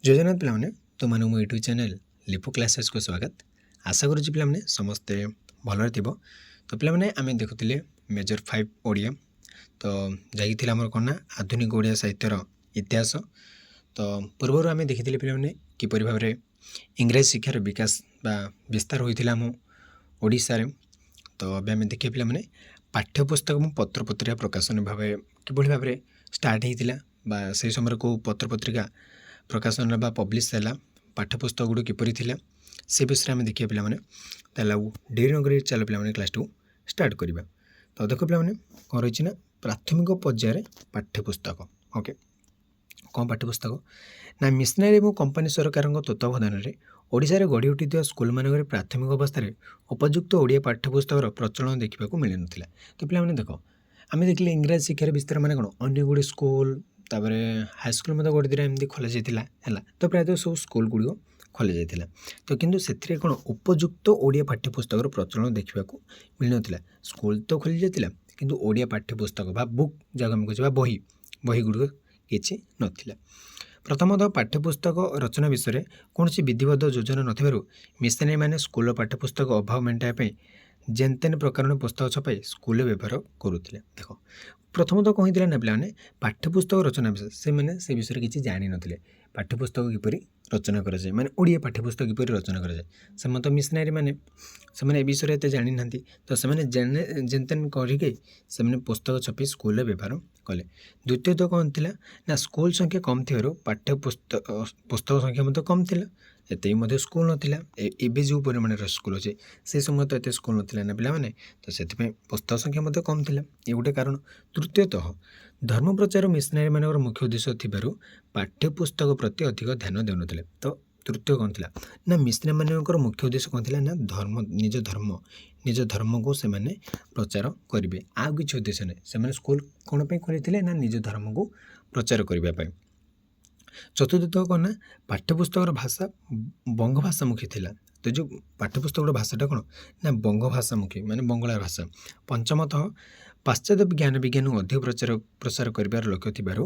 ଜୟଜଗନ୍ନାଥ ପିଲାମାନେ, ତୁମମାନଙ୍କୁ ମୋ ୟୁଟ୍ୟୁବ୍ ଚ୍ୟାନେଲ୍ ଲିପୁ କ୍ଲାସେସ୍କୁ ସ୍ୱାଗତ। ଆଶା କରୁଛି ପିଲାମାନେ ସମସ୍ତେ ଭଲରେ ଥିବ। ତ ପିଲାମାନେ ଆମେ ଦେଖୁଥିଲେ ମେଜର 5 ଓଡ଼ିଆ, ତ ଯାଇକି ଥିଲା ଆମର କ'ଣ ନା ଆଧୁନିକ ଓଡ଼ିଆ ସାହିତ୍ୟର ଇତିହାସ। ତ ପୂର୍ବରୁ ଆମେ ଦେଖିଥିଲେ ପିଲାମାନେ କିପରି ଭାବରେ ଇଂରାଜୀ ଶିକ୍ଷାର ବିକାଶ ବା ବିସ୍ତାର ହୋଇଥିଲା ଆମ ଓଡ଼ିଶାରେ। ତ ଏବେ ଆମେ ଦେଖିବା ପିଲାମାନେ ପାଠ୍ୟପୁସ୍ତକ ଏବଂ ପତ୍ରପତ୍ରିକା ପ୍ରକାଶନ ଭାବେ କିଭଳି ଭାବରେ ଷ୍ଟାର୍ଟ ହେଇଥିଲା ବା ସେହି ସମୟରେ କେଉଁ ପତ୍ରପତ୍ରିକା ପ୍ରକାଶନ ବା ପବ୍ଲିଶ ହେଲା, ପାଠ୍ୟପୁସ୍ତକ ଗୁଡ଼ିକ କିପରି ଥିଲା ସେ ବିଷୟରେ ଆମେ ଦେଖିବା ପିଲାମାନେ। ତାହେଲେ ଆଉ ଡେରି ନ କରି ଚାଲ ପିଲାମାନେ କ୍ଲାସ୍ଟିକୁ ଷ୍ଟାର୍ଟ କରିବା। ତ ଦେଖ ପିଲାମାନେ କ'ଣ ରହିଛି ନା ପ୍ରାଥମିକ ପର୍ଯ୍ୟାୟରେ ପାଠ୍ୟପୁସ୍ତକ। ଓକେ, କ'ଣ ପାଠ୍ୟପୁସ୍ତକ ନା ମିଶନାରୀ ଏବଂ କମ୍ପାନୀ ସରକାରଙ୍କ ତତ୍ତ୍ୱାବଧାନରେ ଓଡ଼ିଶାରେ ଗଢ଼ି ଉଠିଥିବା ସ୍କୁଲମାନଙ୍କରେ ପ୍ରାଥମିକ ଅବସ୍ଥାରେ ଉପଯୁକ୍ତ ଓଡ଼ିଆ ପାଠ୍ୟପୁସ୍ତକର ପ୍ରଚଳନ ଦେଖିବାକୁ ମିଳିନଥିଲା। ତ ପିଲାମାନେ ଦେଖ, ଆମେ ଦେଖିଲେ ଇଂରାଜୀ ଶିକ୍ଷାର ବିସ୍ତାର ମାନେ କ'ଣ, ଅନ୍ୟ ଗୁଡ଼ିଏ ସ୍କୁଲ, ତାପରେ ହାଇସ୍କୁଲ ମଧ୍ୟ ଗୋଟେ ଦୁଇଟା ଏମିତି ଖୋଲାଯାଇଥିଲା ହେଲା। ତ ପ୍ରାୟତଃ ସବୁ ସ୍କୁଲ ଗୁଡ଼ିକ ଖୋଲାଯାଇଥିଲା। ତ କିନ୍ତୁ ସେଥିରେ କ'ଣ ଉପଯୁକ୍ତ ଓଡ଼ିଆ ପାଠ୍ୟପୁସ୍ତକର ପ୍ରଚଳନ ଦେଖିବାକୁ ମିଳିନଥିଲା। ସ୍କୁଲ ତ ଖୋଲି ଯାଇଥିଲା କିନ୍ତୁ ଓଡ଼ିଆ ପାଠ୍ୟପୁସ୍ତକ ବା ବୁକ୍ ଯାହାକୁ ଆମେ କହୁଛେ ବା ବହି ଗୁଡ଼ିକ କିଛି ନଥିଲା। ପ୍ରଥମତଃ ପାଠ୍ୟପୁସ୍ତକ ରଚନା ବିଷୟରେ କୌଣସି ବିଧିବଦ୍ଧ ଯୋଜନା ନଥିବାରୁ ମିଶନାରୀମାନେ ସ୍କୁଲର ପାଠ୍ୟପୁସ୍ତକ ଅଭାବ ମେଣ୍ଟାଇବା ପାଇଁ ଯେନ୍ ପ୍ରକାରର ପୁସ୍ତକ ଛପାଇ ସ୍କୁଲରେ ବ୍ୟବହାର କରୁଥିଲେ। ଦେଖ, ପ୍ରଥମତଃ କ'ଣ ହେଇଥିଲା ନା ପିଲାମାନେ ପାଠ୍ୟପୁସ୍ତକ ରଚନା ବିଷୟ ସେମାନେ ସେ ବିଷୟରେ କିଛି ଜାଣିନଥିଲେ। ପାଠ୍ୟପୁସ୍ତକ କିପରି ରଚନା କରାଯାଏ, ମାନେ ଓଡ଼ିଆ ପାଠ୍ୟପୁସ୍ତକ କିପରି ରଚନା କରାଯାଏ, ସେମାନେ ତ ମିଶନାରୀ ମାନେ ସେମାନେ ଏ ବିଷୟରେ ଏତେ ଜାଣିନାହାନ୍ତି। ତ ସେମାନେ ଯେନ୍ କରିକି ସେମାନେ ପୁସ୍ତକ ଛପି ସ୍କୁଲରେ ବ୍ୟବହାର କଲେ। ଦ୍ୱିତୀୟତଃ କ'ଣ ଥିଲା ନା ସ୍କୁଲ ସଂଖ୍ୟା କମ୍ ଥିବାରୁ ପୁସ୍ତକ ସଂଖ୍ୟା ମଧ୍ୟ କମ୍ ଥିଲା। ଏତେ ମଧ୍ୟ ସ୍କୁଲ ନଥିଲା। ଏବେ ଯେଉଁ ପରିମାଣର ସ୍କୁଲ ଅଛି ସେ ସମୟ ତ ଏତେ ସ୍କୁଲ ନଥିଲା ନା ପିଲାମାନେ, ତ ସେଥିପାଇଁ ପୁସ୍ତକ ସଂଖ୍ୟା ମଧ୍ୟ କମ୍ ଥିଲା। ଏ ଗୋଟେ କାରଣ। ତୃତୀୟତଃ ଧର୍ମ ପ୍ରଚାର ମିଶନାରୀମାନଙ୍କର ମୁଖ୍ୟ ଉଦ୍ଦେଶ୍ୟ ଥିବାରୁ ପାଠ୍ୟପୁସ୍ତକ ପ୍ରତି ଅଧିକ ଧ୍ୟାନ ଦେଉନଥିଲେ। ତ ତୃତୀୟ କ'ଣ ଥିଲା ନା ମିଶନାରୀମାନଙ୍କର ମୁଖ୍ୟ ଉଦ୍ଦେଶ୍ୟ କ'ଣ ଥିଲା ନା ନିଜ ଧର୍ମକୁ ସେମାନେ ପ୍ରଚାର କରିବେ, ଆଉ କିଛି ଉଦ୍ଦେଶ୍ୟ ନାହିଁ। ସେମାନେ ସ୍କୁଲ କ'ଣ ପାଇଁ ଖୋଲିଥିଲେ ନା ନିଜ ଧର୍ମକୁ ପ୍ରଚାର କରିବା ପାଇଁ। ଚତୁର୍ଥତଃ କ'ଣ ନା ପାଠ୍ୟପୁସ୍ତକର ଭାଷା ବଙ୍ଗଭାଷାମୁଖୀ ଥିଲା। ତ ଯେଉଁ ପାଠ୍ୟପୁସ୍ତକର ଭାଷାଟା କ'ଣ ନା ବଙ୍ଗଭାଷାମୁଖୀ, ମାନେ ବଙ୍ଗଳା ଭାଷା। ପଞ୍ଚମତଃ ପାଶ୍ଚାତ୍ୟ ବିଜ୍ଞାନକୁ ଅଧିକ ପ୍ରସାର କରିବାର ଲକ୍ଷ୍ୟ ଥିବାରୁ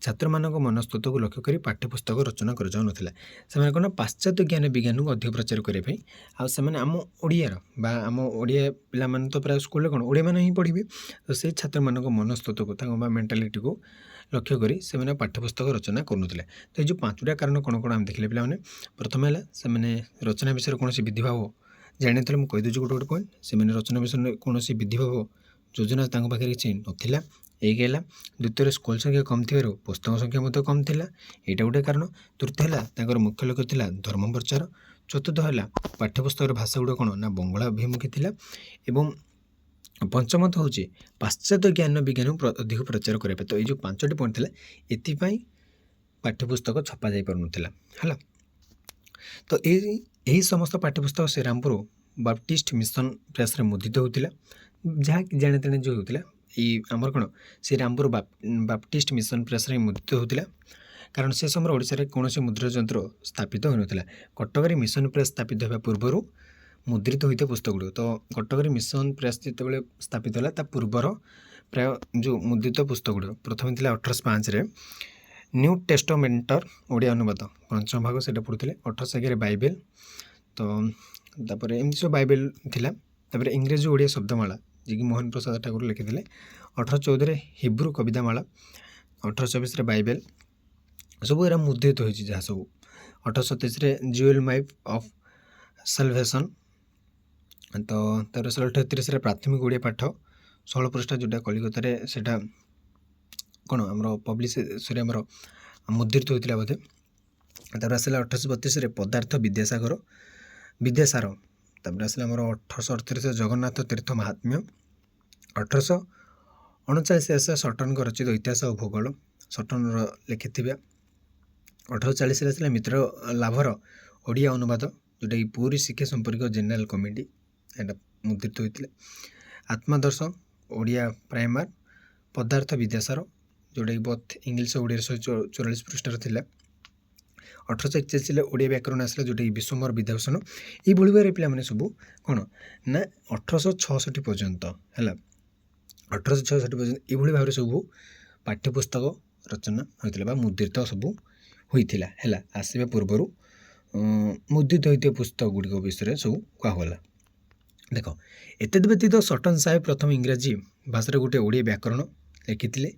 ଛାତ୍ରମାନଙ୍କ ମନସ୍ତତ୍ୱକୁ ଲକ୍ଷ୍ୟ କରି ପାଠ୍ୟପୁସ୍ତକ ରଚନା କରାଯାଉନଥିଲା। ସେମାନେ କ'ଣ ପାଶ୍ଚାତ୍ୟ ବିଜ୍ଞାନକୁ ଅଧିକ ପ୍ରଚାର କରିବା ପାଇଁ, ଆଉ ସେମାନେ ଆମ ଓଡ଼ିଆର ବା ଆମ ଓଡ଼ିଆ ପିଲାମାନେ ତ ପ୍ରାୟ ସ୍କୁଲରେ କ'ଣ ଓଡ଼ିଆମାନେ ହିଁ ପଢ଼ିବେ। ତ ସେଇ ଛାତ୍ରମାନଙ୍କ ମନସ୍ତତ୍ୱକୁ ତାଙ୍କ ବା ମେଣ୍ଟାଲିଟିକୁ ଲକ୍ଷ୍ୟ କରି ସେମାନେ ପାଠ୍ୟପୁସ୍ତକ ରଚନା କରୁନଥିଲେ। ତ ଏଇ ଯେଉଁ ପାଞ୍ଚଟା କାରଣ କ'ଣ ଆମେ ଦେଖିଲେ ପିଲାମାନେ। ପ୍ରଥମେ ହେଲା ସେମାନେ ରଚନା ବିଷୟରେ କୌଣସି ବିଧିଭାବ ଜାଣିନଥିଲେ। ମୁଁ କହିଦେଉଛି ଗୋଟେ ପଏଣ୍ଟ, ସେମାନେ ରଚନା ବିଷୟରେ କୌଣସି ବିଧିଭାବ ଯୋଜନା ତାଙ୍କ ପାଖରେ କିଛି ନଥିଲା। ଏଇକି ହେଲା। ଦ୍ୱିତୀୟରେ ସ୍କୁଲ ସଂଖ୍ୟା କମ୍ ଥିବାରୁ ପୁସ୍ତକ ସଂଖ୍ୟା ମଧ୍ୟ କମ୍ ଥିଲା, ଏଇଟା ଗୋଟେ କାରଣ। ତୃତୀୟ ହେଲା ତାଙ୍କର ମୁଖ୍ୟ ଲକ୍ଷ୍ୟ ଥିଲା ଧର୍ମ ପ୍ରଚାର। ଚତୁର୍ଥ ହେଲା ପାଠ୍ୟପୁସ୍ତକର ଭାଷା ଗୁଡ଼ିକ କ'ଣ ନା ବଙ୍ଗଳା ଅଭିମୁଖୀ ଥିଲା। ଏବଂ ପଞ୍ଚମତ ହେଉଛି ପାଶ୍ଚାତ୍ୟ ବିଜ୍ଞାନକୁ ଅଧିକ ପ୍ରଚାର କରିବା ପାଇଁ। ତ ଏଇ ଯେଉଁ ପାଞ୍ଚଟି ପଏଣ୍ଟ ଥିଲା, ଏଥିପାଇଁ ପାଠ୍ୟପୁସ୍ତକ ଛପା ଯାଇପାରୁନଥିଲା ହେଲା। ତ ଏହି ସମସ୍ତ ପାଠ୍ୟପୁସ୍ତକ ଶ୍ରୀରାମପୁର ବାପ୍ଟିଷ୍ଟ ମିଶନ ପ୍ରେସରେ ମୁଦ୍ରିତ ହେଉଥିଲା। ଯାହା ଜାଣିତେଣେ ଯେଉଁ ହେଉଥିଲା ଏଇ ଆମର କ'ଣ ଶ୍ରୀରାମପୁର ବାପ୍ଟିଷ୍ଟ ମିଶନ ପ୍ରେସରେ ମୁଦ୍ରିତ ହେଉଥିଲା। କାରଣ ସେ ସମୟରେ ଓଡ଼ିଶାରେ କୌଣସି ମୁଦ୍ରଣ ଯନ୍ତ୍ର ସ୍ଥାପିତ ହୋଇନଥିଲା। କଟକରେ ମିଶନ ପ୍ରେସ୍ ସ୍ଥାପିତ ହେବା ପୂର୍ବରୁ ମୁଦ୍ରିତ ହୋଇଥିବା ପୁସ୍ତକ ଗୁଡ଼ିକ। ତ କଟକରେ ମିଶନ ପ୍ରେସ୍ ଯେତେବେଳେ ସ୍ଥାପିତ ହେଲା ତା ପୂର୍ବର ପ୍ରାୟ ଯେଉଁ ମୁଦ୍ରିତ ପୁସ୍ତକ ଗୁଡ଼ିକ, ପ୍ରଥମେ ଥିଲା 1805ରେ ନ୍ୟୁ ଟେଷ୍ଟମେଣ୍ଟର ଓଡ଼ିଆ ଅନୁବାଦ, ପଞ୍ଚମ ଭାଗ ସେଇଟା ପଢ଼ୁଥିଲେ। 1811ରେ ବାଇବେଲ, ତ ତାପରେ ଏମିତି ସବୁ ବାଇବେଲ ଥିଲା। ତାପରେ ଇଂରାଜୀ ଓଡ଼ିଆ ଶବ୍ଦମାଳା ଯିଏକି ମୋହନ ପ୍ରସାଦ ଠାକୁର ଲେଖିଥିଲେ। 1814ରେ ହିବ୍ରୁ କବିତାମାଳା, 1824ରେ ବାଇବେଲ, ସବୁ ଏରା ମୁଦ୍ରିତ ହୋଇଛି ଯାହା ସବୁ। 1827ରେ ଜୁଏଲ ମାଇପ୍ ଅଫ୍ ସାଲଭେସନ୍, ତ ତାପରେ 1833ରେ ପ୍ରାଥମିକ ଓଡ଼ିଆ ପାଠ 16 ପୃଷ୍ଠା, ଯେଉଁଟା କଲିକତାରେ ସେଇଟା କ'ଣ ଆମର ପବ୍ଲିଶ ଆମର ମୁଦ୍ରିତ ହୋଇଥିଲା ବୋଧେ। ତାପରେ ଆସିଲା 1832ରେ ପଦାର୍ଥ ବିଦ୍ୟାସାର। ତାପରେ ଆସିଲା ଆମର 1838ରେ ଜଗନ୍ନାଥ ତୀର୍ଥ ମାହାତ୍ମ୍ୟ। 1839ରେ ଆସିଲା ସଟନଙ୍କ ରଚିତ ଇତିହାସ ଓ ଭୂଗୋଳ, ସଟନର ଲେଖିଥିବା। 1840ରେ ଆସିଲା ମିତ୍ର ଲାଭର ଓଡ଼ିଆ ଅନୁବାଦ, ଯେଉଁଟାକି ପୁରୀ ଶିକ୍ଷା ସମ୍ପର୍କୀୟ ଜେନେରାଲ କମିଟି, ଏଇଟା ମୁଦ୍ରିତ ହୋଇଥିଲେ। ଆତ୍ମାଦର୍ଶ ଓଡ଼ିଆ ପ୍ରାଇମାର, ପଦାର୍ଥ ବିଦ୍ୟାସାର, ଯେଉଁଟାକି ବୋଥ ଇଂଲିଶ ଓ ଓଡ଼ିଆରେ 144 ପୃଷ୍ଠାର ଥିଲା। 1841ରେ ଓଡ଼ିଆ ବ୍ୟାକରଣ ଆସିଲା, ଯେଉଁଟାକି ବିଶ୍ୱମ୍ବର ବିଦ୍ୟାଭୂଷଣ। ଏଇଭଳି ଭାବରେ ପିଲାମାନେ ସବୁ କ'ଣ ନା 1866 ପର୍ଯ୍ୟନ୍ତ ହେଲା, 1866 ପର୍ଯ୍ୟନ୍ତ ଏଇଭଳି ଭାବରେ ସବୁ ପାଠ୍ୟପୁସ୍ତକ ରଚନା ହୋଇଥିଲା ବା ମୁଦ୍ରିତ ସବୁ ହୋଇଥିଲା ହେଲା ଆସିବା ପୂର୍ବରୁ ମୁଦ୍ରିତ ହୋଇଥିବା ପୁସ୍ତକ ଗୁଡ଼ିକ ବିଷୟରେ ସବୁ କୁହାଗଲା। ଦେଖ ଏତଦ୍ ବ୍ୟତୀତ ସଟନ ସାହେବ ପ୍ରଥମ ଇଂରାଜୀ ଭାଷାରେ ଗୋଟିଏ ଓଡ଼ିଆ ବ୍ୟାକରଣ ଲେଖିଥିଲେ।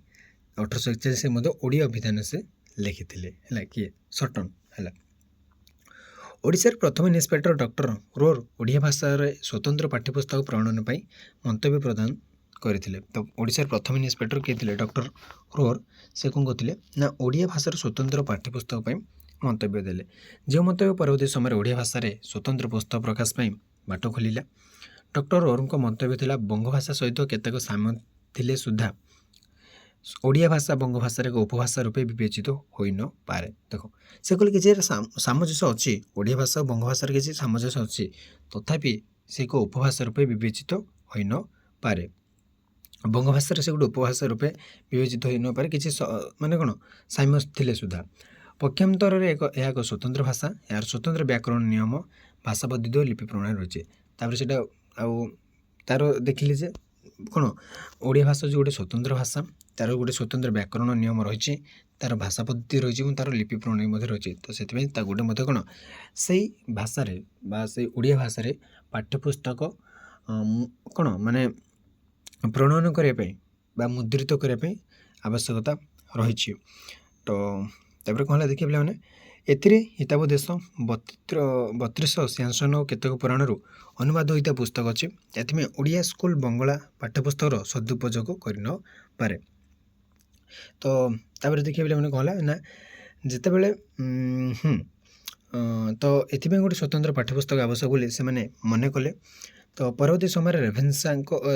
1841 ମଧ୍ୟ ଓଡ଼ିଆ ଅଭିଧାନ ସେ ଲେଖିଥିଲେ ହେଲା କିଏ ସଟନ ହେଲା। ଓଡ଼ିଶାର ପ୍ରଥମ ଇନ୍ସପେକ୍ଟର ଡକ୍ଟର ରୋର ଓଡ଼ିଆ ଭାଷାରେ ସ୍ୱତନ୍ତ୍ର ପାଠ୍ୟପୁସ୍ତକ ପ୍ରଣୟନ ପାଇଁ ମନ୍ତବ୍ୟ ପ୍ରଦାନ କରିଥିଲେ। ତ ଓଡ଼ିଶାର ପ୍ରଥମ ଇନ୍ସପେକ୍ଟର କିଏ ଥିଲେ ଡକ୍ଟର ରୋର। ସେ କ'ଣ କରିଥିଲେ ନା ଓଡ଼ିଆ ଭାଷାର ସ୍ୱତନ୍ତ୍ର ପାଠ୍ୟପୁସ୍ତକ ପାଇଁ ମନ୍ତବ୍ୟ ଦେଲେ। ଯେଉଁ ମନ୍ତବ୍ୟ ପରବର୍ତ୍ତୀ ସମୟରେ ଓଡ଼ିଆ ଭାଷାରେ ସ୍ୱତନ୍ତ୍ର ପୁସ୍ତକ ପ୍ରକାଶ ପାଇଁ ବାଟ ଖୋଲିଲା। ଡକ୍ଟର ରୋରଙ୍କ ମନ୍ତବ୍ୟ ଥିଲା ବଙ୍ଗଭାଷା ସହିତ କେତେକ ସାମ୍ୟ ଥିଲେ ସୁଦ୍ଧା ଓଡ଼ିଆ ଭାଷା ବଙ୍ଗଭାଷାର ଏକ ଉପଭାଷା ରୂପେ ବିବେଚିତ ହୋଇନପାରେ। ଦେଖ ସେ କହିଲେ କିଛି ସାମଞ୍ଜସ୍ୟ ଅଛି, ଓଡ଼ିଆ ଭାଷା ଓ ବଙ୍ଗଭାଷାର କିଛି ସାମଞ୍ଜସ୍ୟ ଅଛି, ତଥାପି ସେ ଏକ ଉପଭାଷା ରୂପେ ବିବେଚିତ ହୋଇନପାରେ। ବଙ୍ଗଭାଷାରେ ସେ ଗୋଟେ ଉପଭାଷା ରୂପେ ବିବେଚିତ ହୋଇନପାରେ କିଛି ମାନେ କ'ଣ ସାମ୍ୟ ଥିଲେ ସୁଦ୍ଧା। ପକ୍ଷାନ୍ତରରେ ଏହା ଏକ ସ୍ୱତନ୍ତ୍ର ଭାଷା, ଏହାର ସ୍ୱତନ୍ତ୍ର ବ୍ୟାକରଣ ନିୟମ, ଭାଷା ପଦ୍ଧତି ଓ ଲିପି ପ୍ରଣାଳୀ ରହିଛି। ତାପରେ ସେଇଟା ଆଉ ତାର ଦେଖିଲେ ଯେ କ'ଣ ଓଡ଼ିଆ ଭାଷା ଯେଉଁ ଗୋଟେ ସ୍ୱତନ୍ତ୍ର ଭାଷା, ତାର ଗୋଟେ ସ୍ୱତନ୍ତ୍ର ବ୍ୟାକରଣ ନିୟମ ରହିଛି, ତାର ଭାଷା ପଦ୍ଧତି ରହିଛି ଏବଂ ତାର ଲିପି ପ୍ରଣାଳୀ ମଧ୍ୟ ରହିଛି। ତ ସେଥିପାଇଁ ତା ଗୋଟେ ମଧ୍ୟ କ'ଣ ସେଇ ଭାଷାରେ ବା ସେଇ ଓଡ଼ିଆ ଭାଷାରେ ପାଠ୍ୟପୁସ୍ତକ କ'ଣ ମାନେ ପ୍ରଣୟନ କରିବା ପାଇଁ ବା ମୁଦ୍ରିତ କରିବା ପାଇଁ ଆବଶ୍ୟକତା ରହିଛି। ତ ତାପରେ କ'ଣ ହେଲା ଦେଖିବା ପିଲାମାନେ ଏଥିରେ ହିତାବଦେଶ 32 ସ୍ୟାସନ ଓ କେତେକ ପୁରାଣରୁ ଅନୁବାଦ ହୋଇଥିବା ପୁସ୍ତକ ଅଛି। ଏଥିପାଇଁ ଓଡ଼ିଆ ସ୍କୁଲ ବଙ୍ଗଳା ପାଠ୍ୟପୁସ୍ତକର ସଦୁପଯୋଗ କରିନପାରେ। ତ ତାପରେ ଦେଖିବା ପିଲାମାନେ କ'ଣ ହେଲା ନା ଯେତେବେଳେ ତ ଏଥିପାଇଁ ଗୋଟେ ସ୍ୱତନ୍ତ୍ର ପାଠ୍ୟପୁସ୍ତକ ଆବଶ୍ୟକ ବୋଲି ସେମାନେ ମନେ କଲେ। ତ ପରବର୍ତ୍ତୀ ସମୟରେ